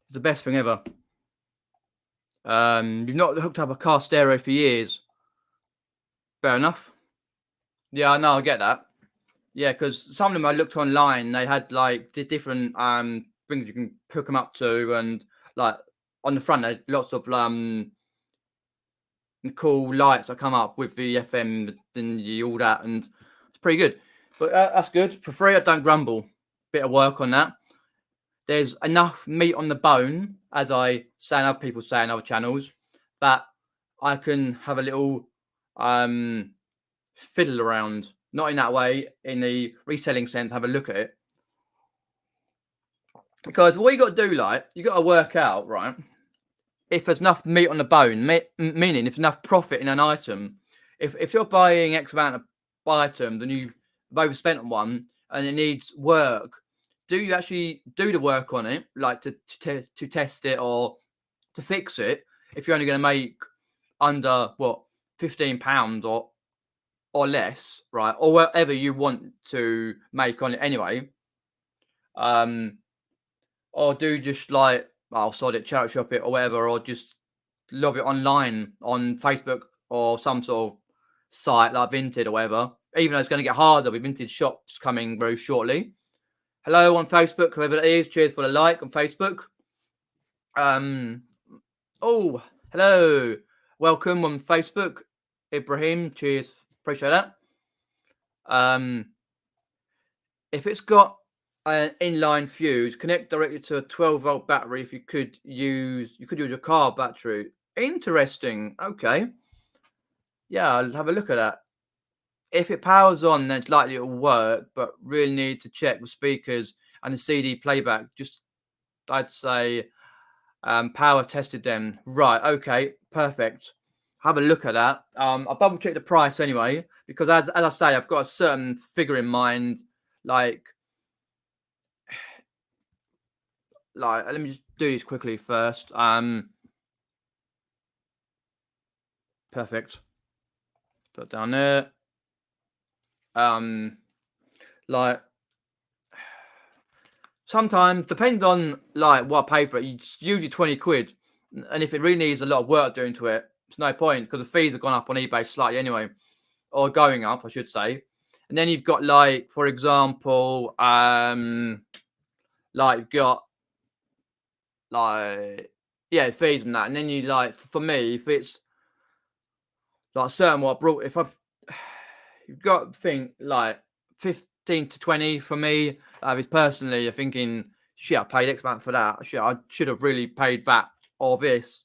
is the best thing ever. You've not hooked up a car stereo for years. Fair enough. Yeah, I know. I get that. Yeah, because some of them I looked online. They had like the different things you can hook them up to, and like on the front there's lots of cool lights that come up with the FM and all that, and it's pretty good. But that's good for free. I don't grumble. Bit of work on that. There's enough meat on the bone, as I say, and other people say in other channels, that I can have a little fiddle around. Not in that way, in the reselling sense, have a look at it. Because what you got to do, like, you got to work out, right, if there's enough meat on the bone, meaning if there's enough profit in an item. If you're buying X amount of items and you've overspent on one and it needs work, do you actually do the work on it, like to test it or to fix it, if you're only going to make under, what, £15 or less, right, or whatever you want to make on it anyway, or do just like, I'll sod it, charity shop it or whatever, or just lob it online on Facebook or some sort of site like Vinted or whatever, even though it's going to get harder with Vinted shops coming very shortly. Hello on Facebook, whoever that is. Cheers for the like on Facebook. Oh, hello. Welcome on Facebook, Ibrahim. Cheers. Appreciate that. If it's got an inline fuse, connect directly to a 12-volt battery. If you could use your car battery. Interesting. Okay. Yeah, I'll have a look at that. If it powers on, then it's likely it'll work, but really need to check the speakers and the CD playback. Just I'd say power tested them. Right, okay, perfect. Have a look at that. I'll double check the price anyway, because as I say, I've got a certain figure in mind. Like let me just do this quickly first. Perfect. Put it down there. Like sometimes, depends on like what I pay for it. It's usually 20 quid, and if it really needs a lot of work doing to it, it's no point, because the fees have gone up on eBay slightly anyway, or going up, I should say. And then you've got, like, for example, like you've got like, yeah, fees and that. And then you, like, for me, if it's like certain what I brought, if I you've got to think like 15 to 20 for me. It's personally, you're thinking, shit, I paid X amount for that. Shit, I should have really paid that or this.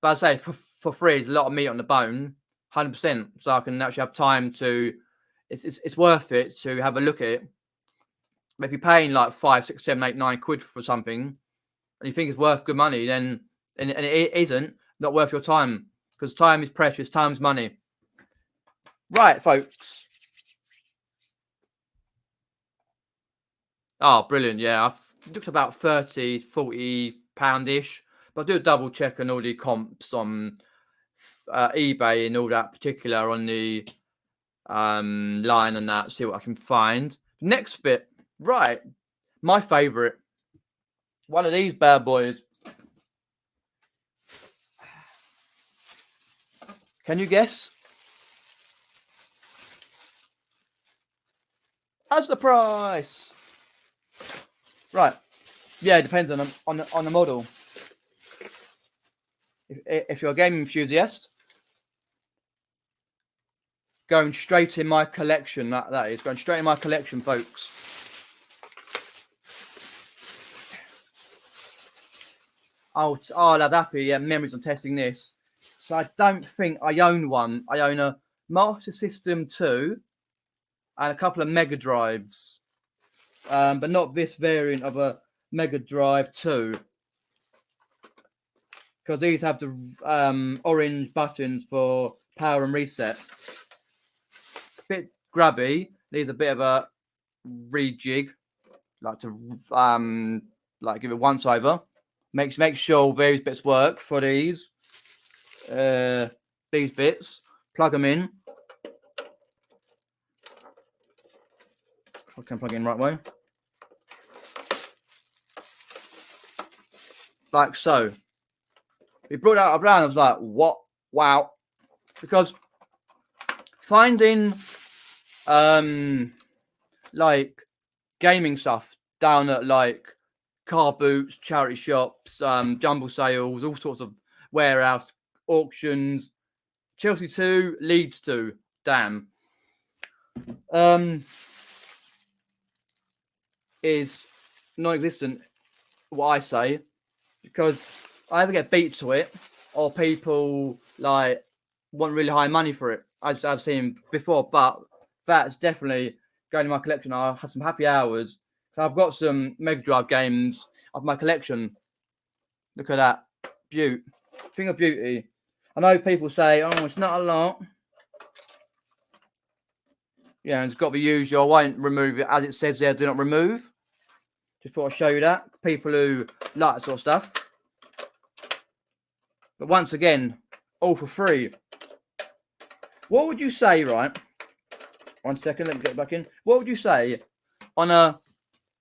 But I say for free is a lot of meat on the bone, 100%. So I can actually have time to. It's worth it to have a look at it. But if you're paying like 5, 6, 7, 8, 9 quid for something, and you think it's worth good money, then and it isn't, not worth your time, because time is precious, time's money. Right, folks. Oh, brilliant. Yeah, I've looked about 30, 40 pound-ish, but I do a double check on all the comps on eBay and all that, particular on the line and that, see what I can find. Next bit, right, my favorite, one of these bad boys. Can you guess? That's the price. Right. Yeah, it depends on the model. If you're a gaming enthusiast, going straight in my collection. That is going straight in my collection, folks. I'll have happy memories on testing this. So I don't think I own one. I own a Master System 2 and a couple of Mega Drives, but not this variant of a Mega Drive 2, because these have the orange buttons for power and reset. Bit grabby. Needs a bit of a rejig, like to like give it once over. Make sure various bits work for these bits. Plug them in. I can plug in right way, like so. We brought that up around. I was like, what? Wow, because finding like gaming stuff down at like Carboots, charity shops, jumble sales, all sorts of warehouse auctions. Chelsea 2, Leeds 2, damn. Is non-existent, what I say, because I either get beat to it, or people like want really high money for it, as I've seen before. But that's definitely going in my collection. I had some happy hours. So I've got some Mega Drive games of my collection. Look at that. Beaut. Thing of beauty. I know people say, oh, it's not a lot. Yeah, it's got to be used. I won't remove it. As it says there, do not remove. Just thought I'd show you that. People who like that sort of stuff. But once again, all for free. What would you say, right? 1 second, let me get back in. What would you say on a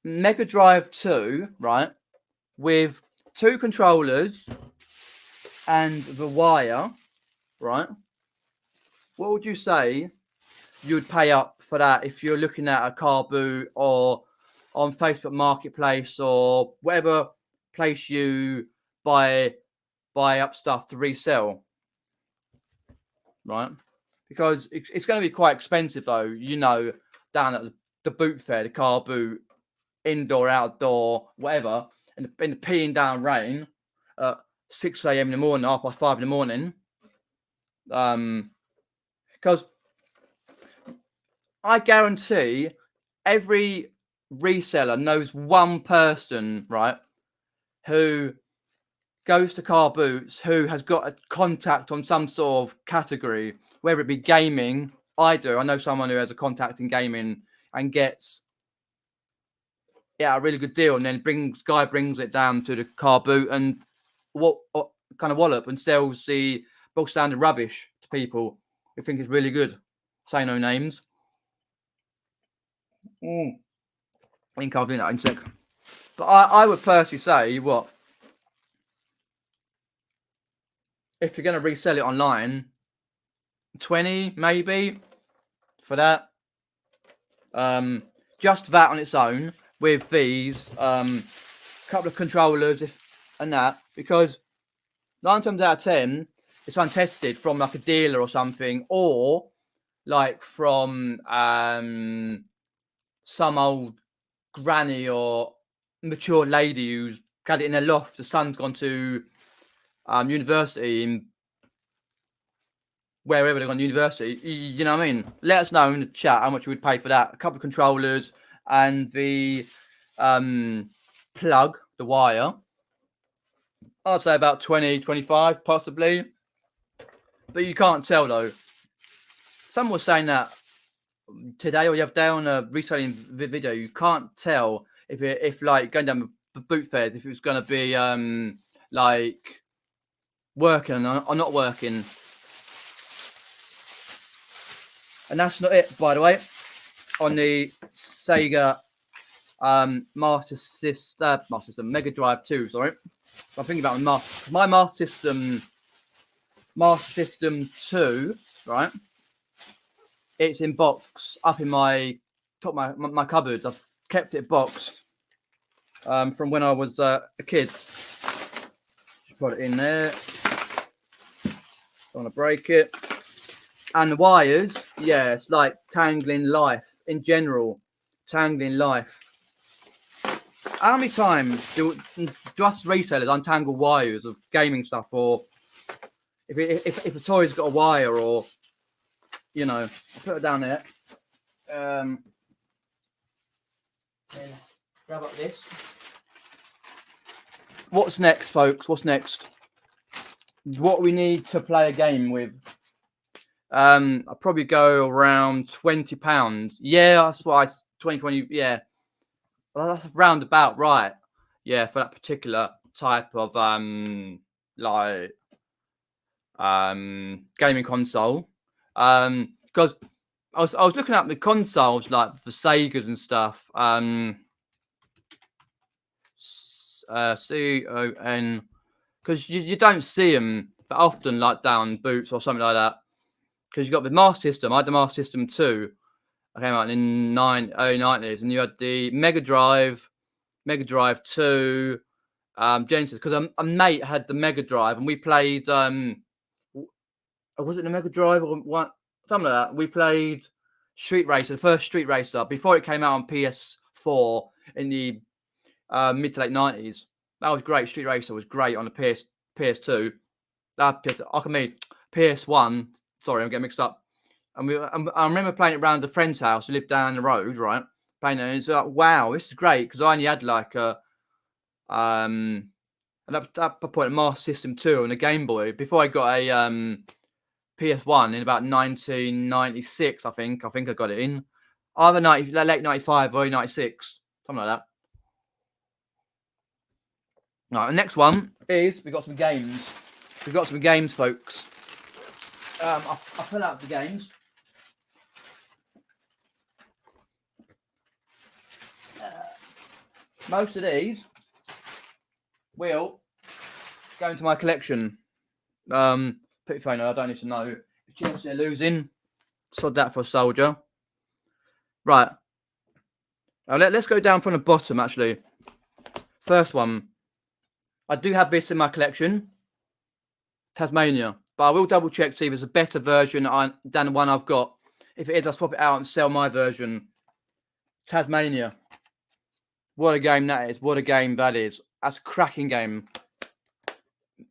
Mega Drive 2, right, with 2 controllers and the wire, right? What would you say you would pay up for that if you're looking at a car boot or on Facebook Marketplace or whatever place you buy up stuff to resell, right? Because it's going to be quite expensive, though, you know, down at the boot fair, the car boot, indoor, outdoor, whatever, in the peeing down rain at 6 a.m. in the morning, 5:30 in the morning. Because I guarantee every reseller knows one person, right, who goes to Carboots, who has got a contact on some sort of category, whether it be gaming. I do. I know someone who has a contact in gaming and gets a really good deal, and then guy brings it down to the car boot and what kind of wallop and sells the bog standard rubbish to people who think it's really good. Say no names. I think I'll do that in a sec. But I would personally say, what, if you're going to resell it online, 20 maybe for that. Just that on its own with these couple of controllers and that, because 9 times out of 10 it's untested from like a dealer or something, or like from some old granny or mature lady who's got it in her loft. The son's gone to university in wherever they've gone to university. You know what I mean? Let us know in the chat how much you would pay for that. A couple of controllers and the plug, the wire. I'd say about 20, 25 possibly. But you can't tell though. Someone was saying that today or the other day on a reselling video, you can't tell if like going down the boot fairs, if it was going to be like working or not working. And that's not it, by the way. On the Sega Master System Mega Drive 2, sorry. I'm thinking about my Master System 2, right? It's in box up in my my cupboards. I've kept it boxed from when I was a kid. Just put it in there. Don't want to break it. And the wires, yeah, it's like tangling life in general. Tangling life. How many times do us resellers untangle wires of gaming stuff, or if a toy's got a wire, or you know, I'll put it down there. Then grab up this. What's next, folks? What's next? What we need to play a game with. I'll probably go around £20. Yeah, that's why 2020. Yeah, well, that's roundabout right. Yeah, for that particular type of like gaming console. Because I was looking at the consoles like the Segas and stuff. CON, because you don't see them that often, like down Boots or something like that. Because you got the Master System. I had the Master System 2. I came out in early 90s, and you had the Mega Drive 2, Genesis. Because a mate had the Mega Drive, and we played. Was it the Mega Drive or what? Something like that. We played Street Racer, the first Street Racer, before it came out on PS4 in the mid to late 90s. That was great. Street Racer was great on the PS2. PS1. Sorry, I'm getting mixed up. And I remember playing it around a friend's house who lived down the road, right? Playing it, and it's like, wow, this is great, because I only had like at that point a Master System 2 and a Game Boy before I got a PS1 in about 1996. I think I got it in either late 95 or 96, something like that. All right, the next one is we got some games. We've got some games, folks. I'll pull out the games. Most of these will go into my collection. Put your phone on, I don't need to know if Chelsea are losing. Sod that for a soldier. Right. Let's go down from the bottom, actually. First one. I do have this in my collection. Tasmania. But I will double check to see if there's a better version than the one I've got. If it is, I'll swap it out and sell my version. Tasmania. What a game that is. What a game that is. That's a cracking game.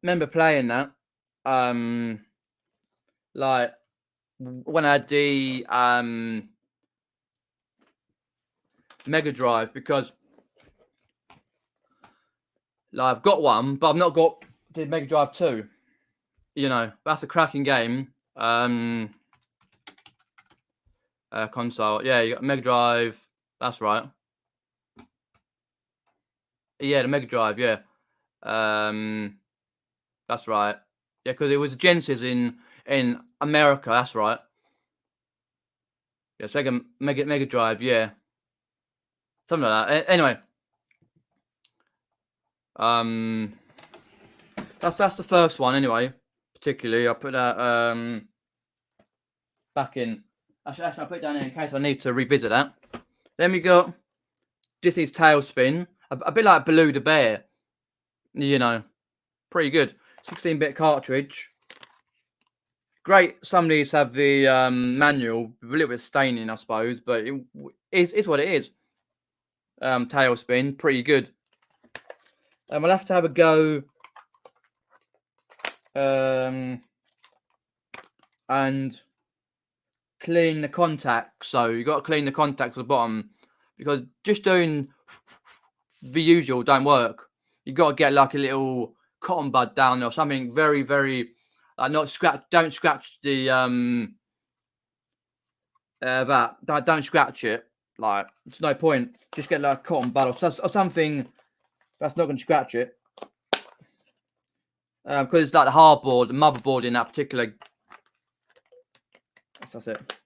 Remember playing that. Like when I had the Mega Drive, because like, I've got one, but I've not got the Mega Drive 2. You know, that's a cracking game. Console. Yeah, you got Mega Drive. That's right. Yeah, the Mega Drive. Yeah. That's right. Yeah, because it was Genesis in America. That's right. Yeah, Sega Mega Drive. Yeah, something like that. Anyway, that's the first one. Anyway, particularly, I put that back in. Actually, I put it down here in case I need to revisit that. Then we got Disney's Tailspin, a bit like Baloo the Bear. You know, pretty good. 16-bit cartridge. Great. Some of these have the manual, a little bit staining, I suppose, but it's what it is. Tailspin, pretty good. We'll have to have a go and clean the contacts. So you got to clean the contacts at the bottom, because just doing the usual don't work. You got to get like a little cotton bud down there or something very, very not scratch. Don't scratch the don't scratch it. Like, it's no point. Just get like a cotton bud or something that's not going to scratch it. Because it's like the hardboard, the motherboard in that particular. That's it.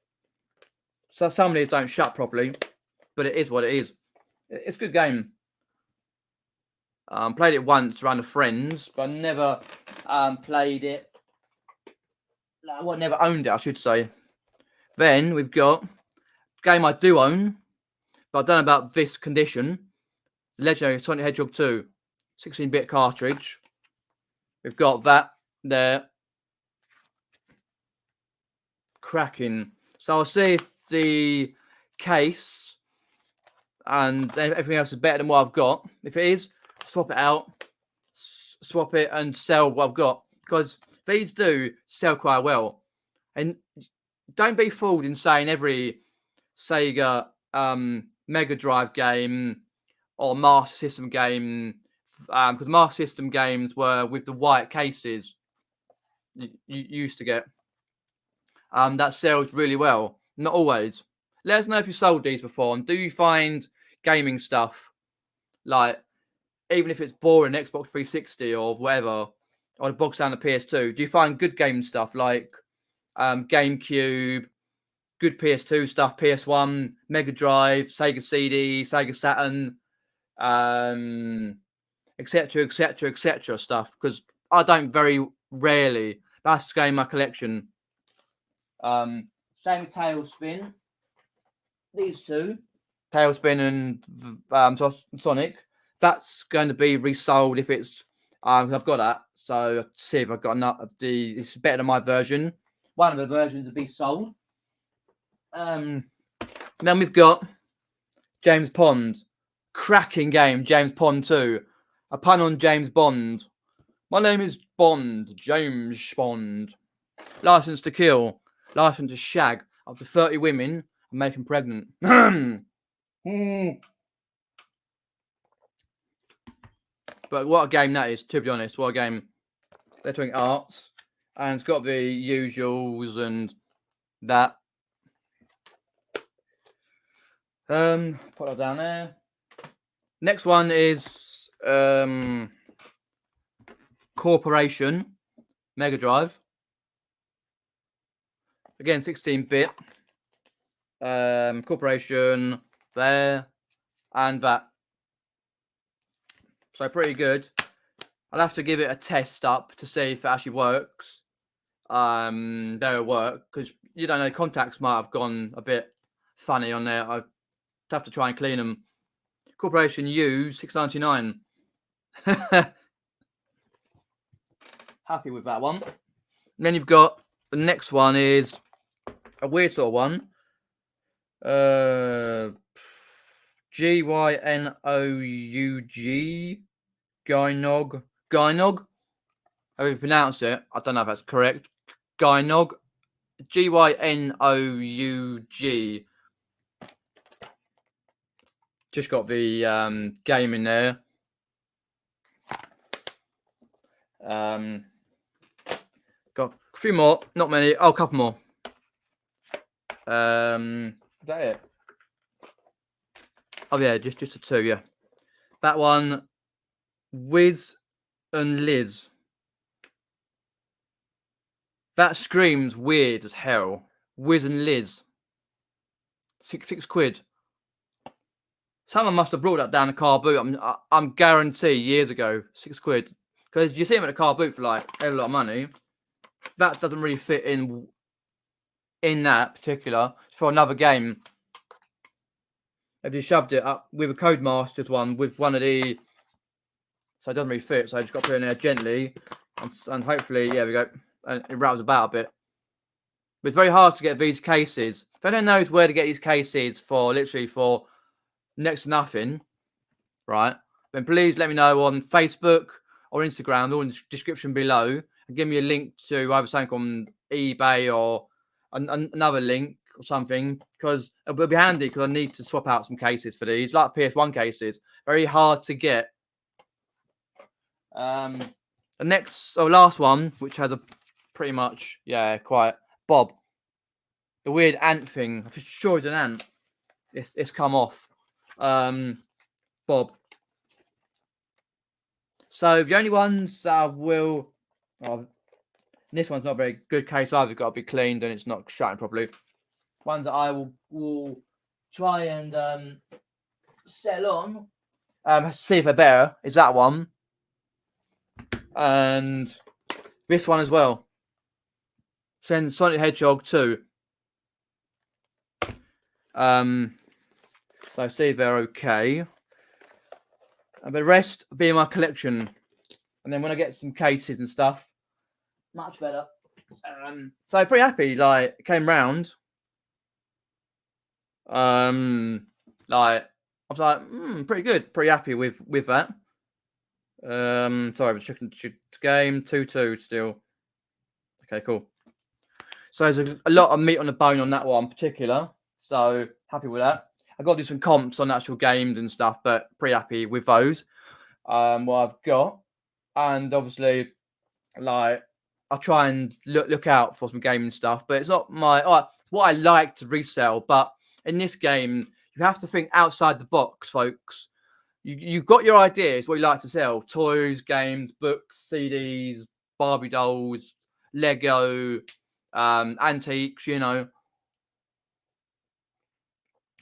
So some of these don't shut properly, but it is what it is. It's a good game. Played it once around with friends, but never played it. Well, never owned it, I should say. Then we've got a game I do own, but I don't know about this condition. The legendary Sonic the Hedgehog 2, 16-bit cartridge. We've got that there. Cracking. So I'll see if the case and everything else is better than what I've got. If it is, swap it out, swap it and sell what I've got, because these do sell quite well. And don't be fooled in saying every Sega Mega Drive game or Master System game, because Master System games were with the white cases you used to get. That sells really well. Not always. Let us know if you sold these before, and do you find gaming stuff, like, even if it's boring, Xbox 360 or whatever, or the box down the PS2, do you find good game stuff like GameCube, good PS2 stuff, PS1, Mega Drive, Sega CD, Sega Saturn, etc., etc., etc. stuff? Because I don't very rarely. That's the game in my collection. Same with Tailspin. These two, Tailspin and Sonic. That's going to be resold if it's. I've got that, so I'll see if I've got enough of the. It's better than my version. One of the versions will be sold. Then we've got James Pond, cracking game. James Pond 2, a pun on James Bond. My name is Bond, James Bond. License to kill, license to shag up to 30 women and make them pregnant. But what a game that is, to be honest. What a game. They're doing arts, and it's got the usuals and that. Put that down there. Next one is Corporation Mega Drive. Again, 16-bit. Corporation there and that. So pretty good. I'll have to give it a test up to see if it actually works. They'll work, because you don't know, contacts might have gone a bit funny on there. I'd have to try and clean them. Corporation U, $6.99. Happy with that one. And then you've got the next one is a weird sort of one. Gynoug. Gynoug. How do you pronounce it? I don't know if that's correct. Gynoug. Gynoug. Just got the game in there. Got a few more, not many. Oh, a couple more. Is that it? Oh yeah, just a 2. Yeah, that one. Wiz and Liz. That screams weird as hell. Wiz and Liz. Six quid. Someone must have brought that down a car boot. I'm guarantee years ago. 6 quid. Because you see them at a car boot for like a lot of money. That doesn't really fit in that particular. It's for another game. I've just shoved it up with a Codemasters one with one of the. So it doesn't really fit. So I just got to put it in there gently. And hopefully, yeah, we go. And it rattles about a bit. But it's very hard to get these cases. If anyone knows where to get these cases for literally for next to nothing, right, then please let me know on Facebook or Instagram or in the description below and give me a link to either something on eBay or another link or something, because it will be handy because I need to swap out some cases for these, like PS1 cases. Very hard to get. The next or last one, which has a pretty much, yeah, quite Bob. The weird ant thing. I'm sure it's an ant. It's come off. Bob. So the only ones that I will. Oh, this one's not a very good case either. It's got to be cleaned and it's not shutting properly. Ones that I will try and sell on. See if they're better. Is that one. And this one as well. Send Sonic the Hedgehog 2. So see if they're okay. And the rest be in my collection. And then when I get some cases and stuff, much better. So pretty happy. Like, it came round. Like, I was like, pretty good. Pretty happy with that. Sorry, but chicken game 2-2 still. Okay, cool. So there's a lot of meat on the bone on that one in particular. So happy with that. I got to do some comps on actual games and stuff, but pretty happy with those. What I've got, and obviously, like, I'll try and look out for some gaming stuff, but it's not what I like to resell. But in this game, you have to think outside the box, folks. You've got your ideas, what you like to sell: toys, games, books, CDs, Barbie dolls, Lego, antiques, you know.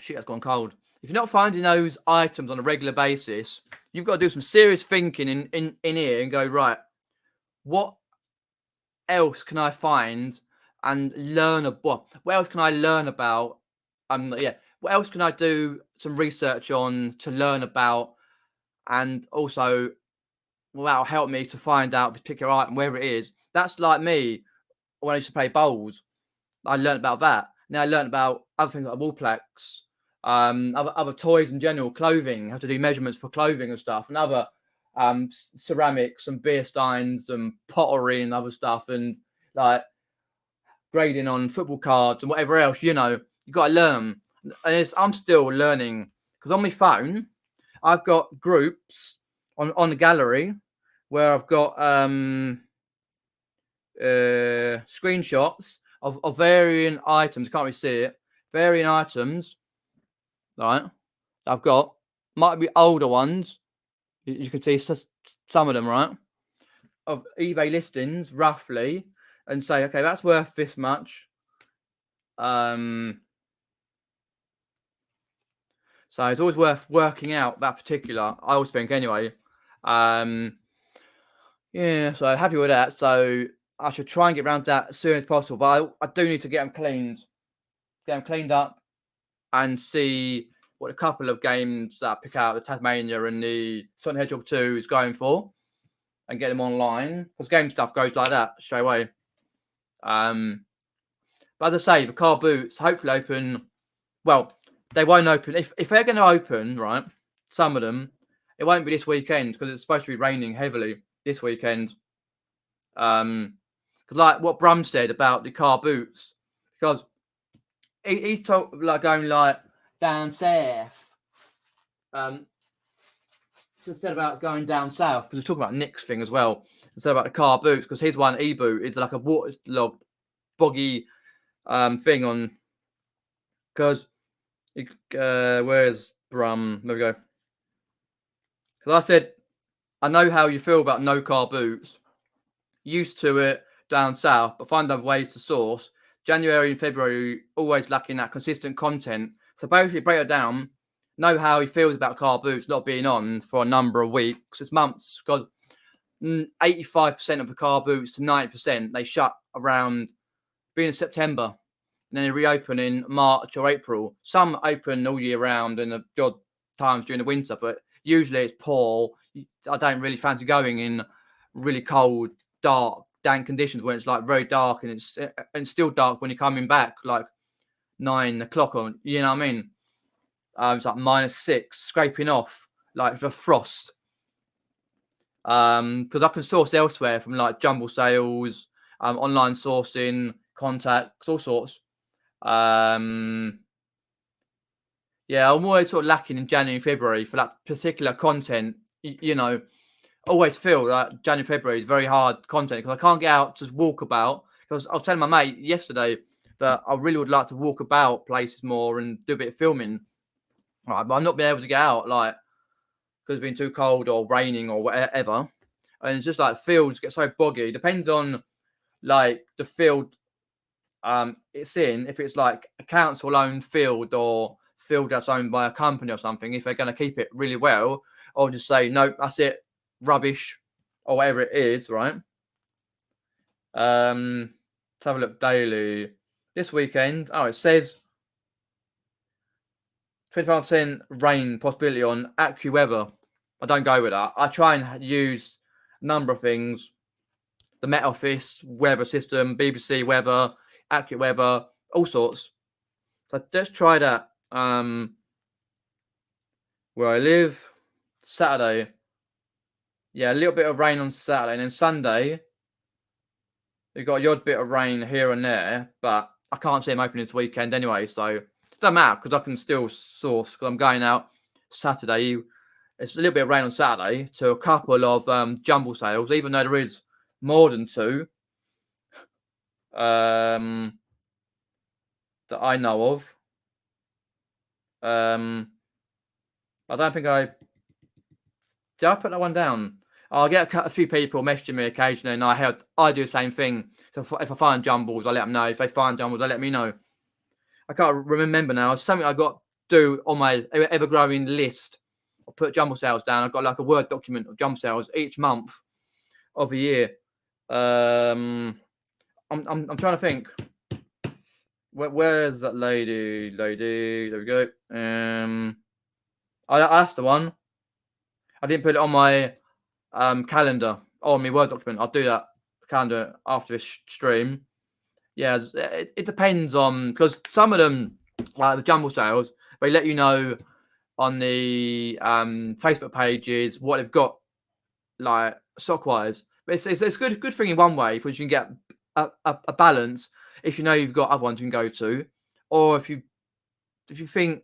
Shit, that's gone cold. If you're not finding those items on a regular basis, you've got to do some serious thinking in here and go, right, what else can I find and learn about? What else can I learn about? What else can I do some research on to learn about? And also, that'll help me to find out this particular item, wherever it is. That's like me when I used to play bowls. I learned about that. Now I learned about other things like wall plaques, other toys in general, clothing, how to do measurements for clothing and stuff, and other ceramics and beer steins and pottery and other stuff, and like grading on football cards and whatever else. You know, you got to learn, and I'm still learning because on my phone I've got groups on the gallery where I've got screenshots of varying items. Can't really see it. Varying items, right? I've got might be older ones. You can see some of them, right? Of eBay listings, roughly, and say, okay, that's worth this much. So it's always worth working out that particular. I always think, anyway. Yeah, so happy with that. So I should try and get around that as soon as possible. But I do need to get them cleaned up, and see what a couple of games that I pick out, the Tasmania and the Sonic the Hedgehog 2 is going for, and get them online, because game stuff goes like that straight away. But as I say, the Carboots hopefully open. Well, they won't open if they're going to open, right? Some of them, it won't be this weekend because it's supposed to be raining heavily this weekend. Because like what Brum said about the Carboots, because he's talking like going like down south, Just said about going down south, because we're talking about Nick's thing as well. Said about the Carboots, because his one e-boot is like a waterlogged, boggy thing on. Because where's Brum? There we go. Because I said, I know how you feel about no Carboots. Used to it down south, but find other ways to source. January and February always lacking that consistent content. So basically, break it down. Know how he feels about Carboots not being on for a number of weeks. It's months, because 85% of the Carboots to 90% they shut around being in September, and then they reopen in March or April. Some open all year round in the odd times during the winter, but usually it's poor. I don't really fancy going in really cold, dark, dank conditions when it's like very dark, and it's still dark when you're coming back like 9 o'clock on. You know what I mean? It's like -6, scraping off like the frost. Because I can source elsewhere from like jumble sales, online sourcing, contacts, all sorts. Yeah, I'm always sort of lacking in January and February for that particular content. You know, always feel that January, February is very hard content, because I can't get out to walk about. Because I was telling my mate yesterday that I really would like to walk about places more and do a bit of filming. Right, but I'm not being able to get out, like, because it's been too cold or raining or whatever. And it's just like fields get so boggy. Depends on like the field it's in. If it's like a council owned field or field that's owned by a company or something, if they're going to keep it really well, or just say, no, that's it, rubbish, or whatever it is, right? Let's have a look daily. This weekend, it says 25% rain possibility on AccuWeather. I don't go with that. I try and use a number of things. The Met Office, weather system, BBC weather, AccuWeather, all sorts. So let's try that. Where I live, Saturday. Yeah, a little bit of rain on Saturday. And then Sunday, we've got a odd bit of rain here and there. But I can't see them opening this weekend anyway. So it doesn't matter, because I can still source, because I'm going out Saturday. It's a little bit of rain on Saturday to a couple of jumble sales, even though there is more than 2 that I know of. I don't think did I put that one down? I'll get a few people messaging me occasionally, and I do the same thing. So if I find jumbles, I let them know. If they find jumbles, they let me know. I can't remember now. It's something I got to do on my ever-growing list. I'll put jumble sales down. I've got like a Word document of jumble sales each month of the year. I'm trying to think. Where's that lady? There we go. That's the one. I didn't put it on my calendar or on my Word document. I'll do that calendar after this stream. Yeah, it depends on, because some of them, like the jumble sales, they let you know on the Facebook pages what they've got, like stock wise. But it's a good thing in one way, because you can get a balance if you know you've got other ones you can go to, or if you think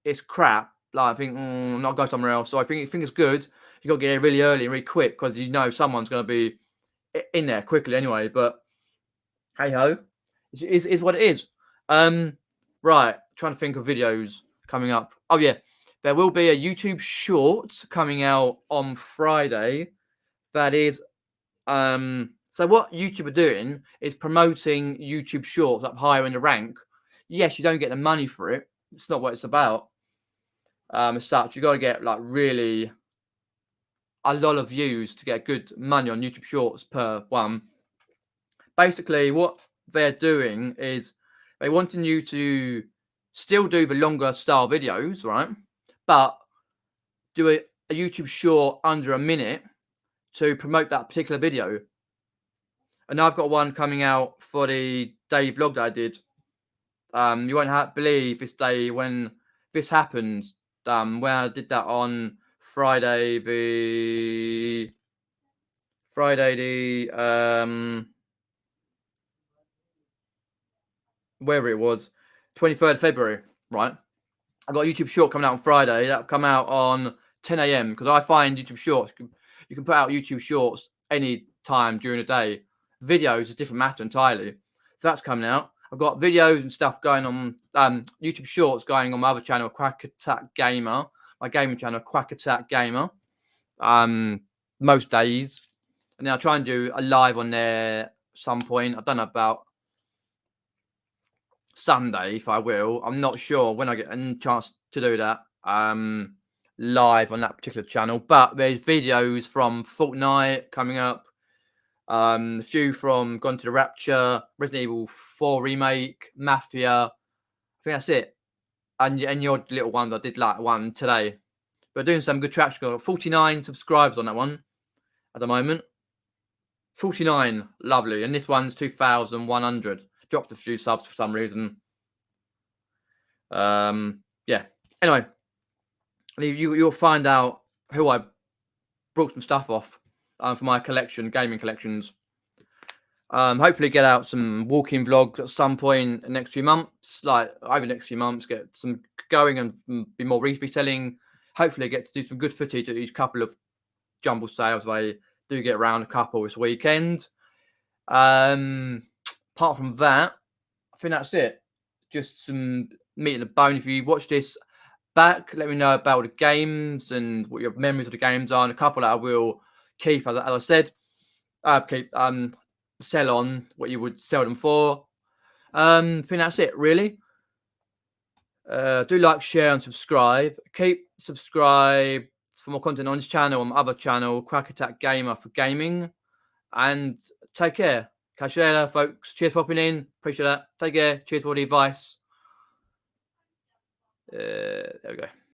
it's crap, like I think not go somewhere else. So I think it's good, you got to get here really early and really quick, because you know someone's going to be in there quickly anyway. But hey ho, is what it is. Right, trying to think of videos coming up. Oh yeah, there will be a YouTube short coming out on Friday. That is, so what YouTube are doing is promoting YouTube Shorts up higher in the rank. Yes, you don't get the money for it. It's not what it's about. As such, you got to get like really a lot of views to get good money on YouTube Shorts per one. Basically, what they're doing is they wanting you to still do the longer style videos, right? But do a YouTube Short under a minute to promote that particular video. And I've got one coming out for the daily vlog that I did. You won't believe this day when this happened. When I did that on Friday the wherever it was, 23rd February, right? I've got a YouTube short coming out on Friday. That'll come out on 10 a.m. because I find YouTube shorts, you can put out YouTube shorts any time during the day. Videos is a different matter entirely. So that's coming out. I've got videos and stuff going on, YouTube shorts going on my other channel, Crack Attack Gamer, my gaming channel, Crack Attack Gamer, most days. And then I'll try and do a live on there some point. I don't know about Sunday if I will. I'm not sure when I get a chance to do that live on that particular channel. But there's videos from Fortnite coming up. A few from Gone to the Rapture, Resident Evil 4 remake, Mafia. I think that's it. And your little ones, I did like one today. But doing some good traction. Got 49 subscribers on that one at the moment. 49, lovely. And this one's 2,100. Dropped a few subs for some reason. Yeah. Anyway, you'll find out who I brought some stuff off for my collection, gaming collections. Hopefully get out some walking vlogs at some point in the next few months, like over the next few months, get some going and be more reselling. Hopefully get to do some good footage at each couple of jumble sales. I do get around a couple this weekend. Apart from that, I think that's it. Just some meat in the bone. If you watch this back, let me know about the games and what your memories of the games are. And a couple that I will keep, as I said, keep sell on what you would sell them for. I think that's it, really. Do like, share, and subscribe. Keep subscribe for more content on this channel, on my other channel, Crack Attack Gamer for gaming. And take care. Catch you later, folks. Cheers for popping in. Appreciate that. Take care. Cheers for all the advice. There we go.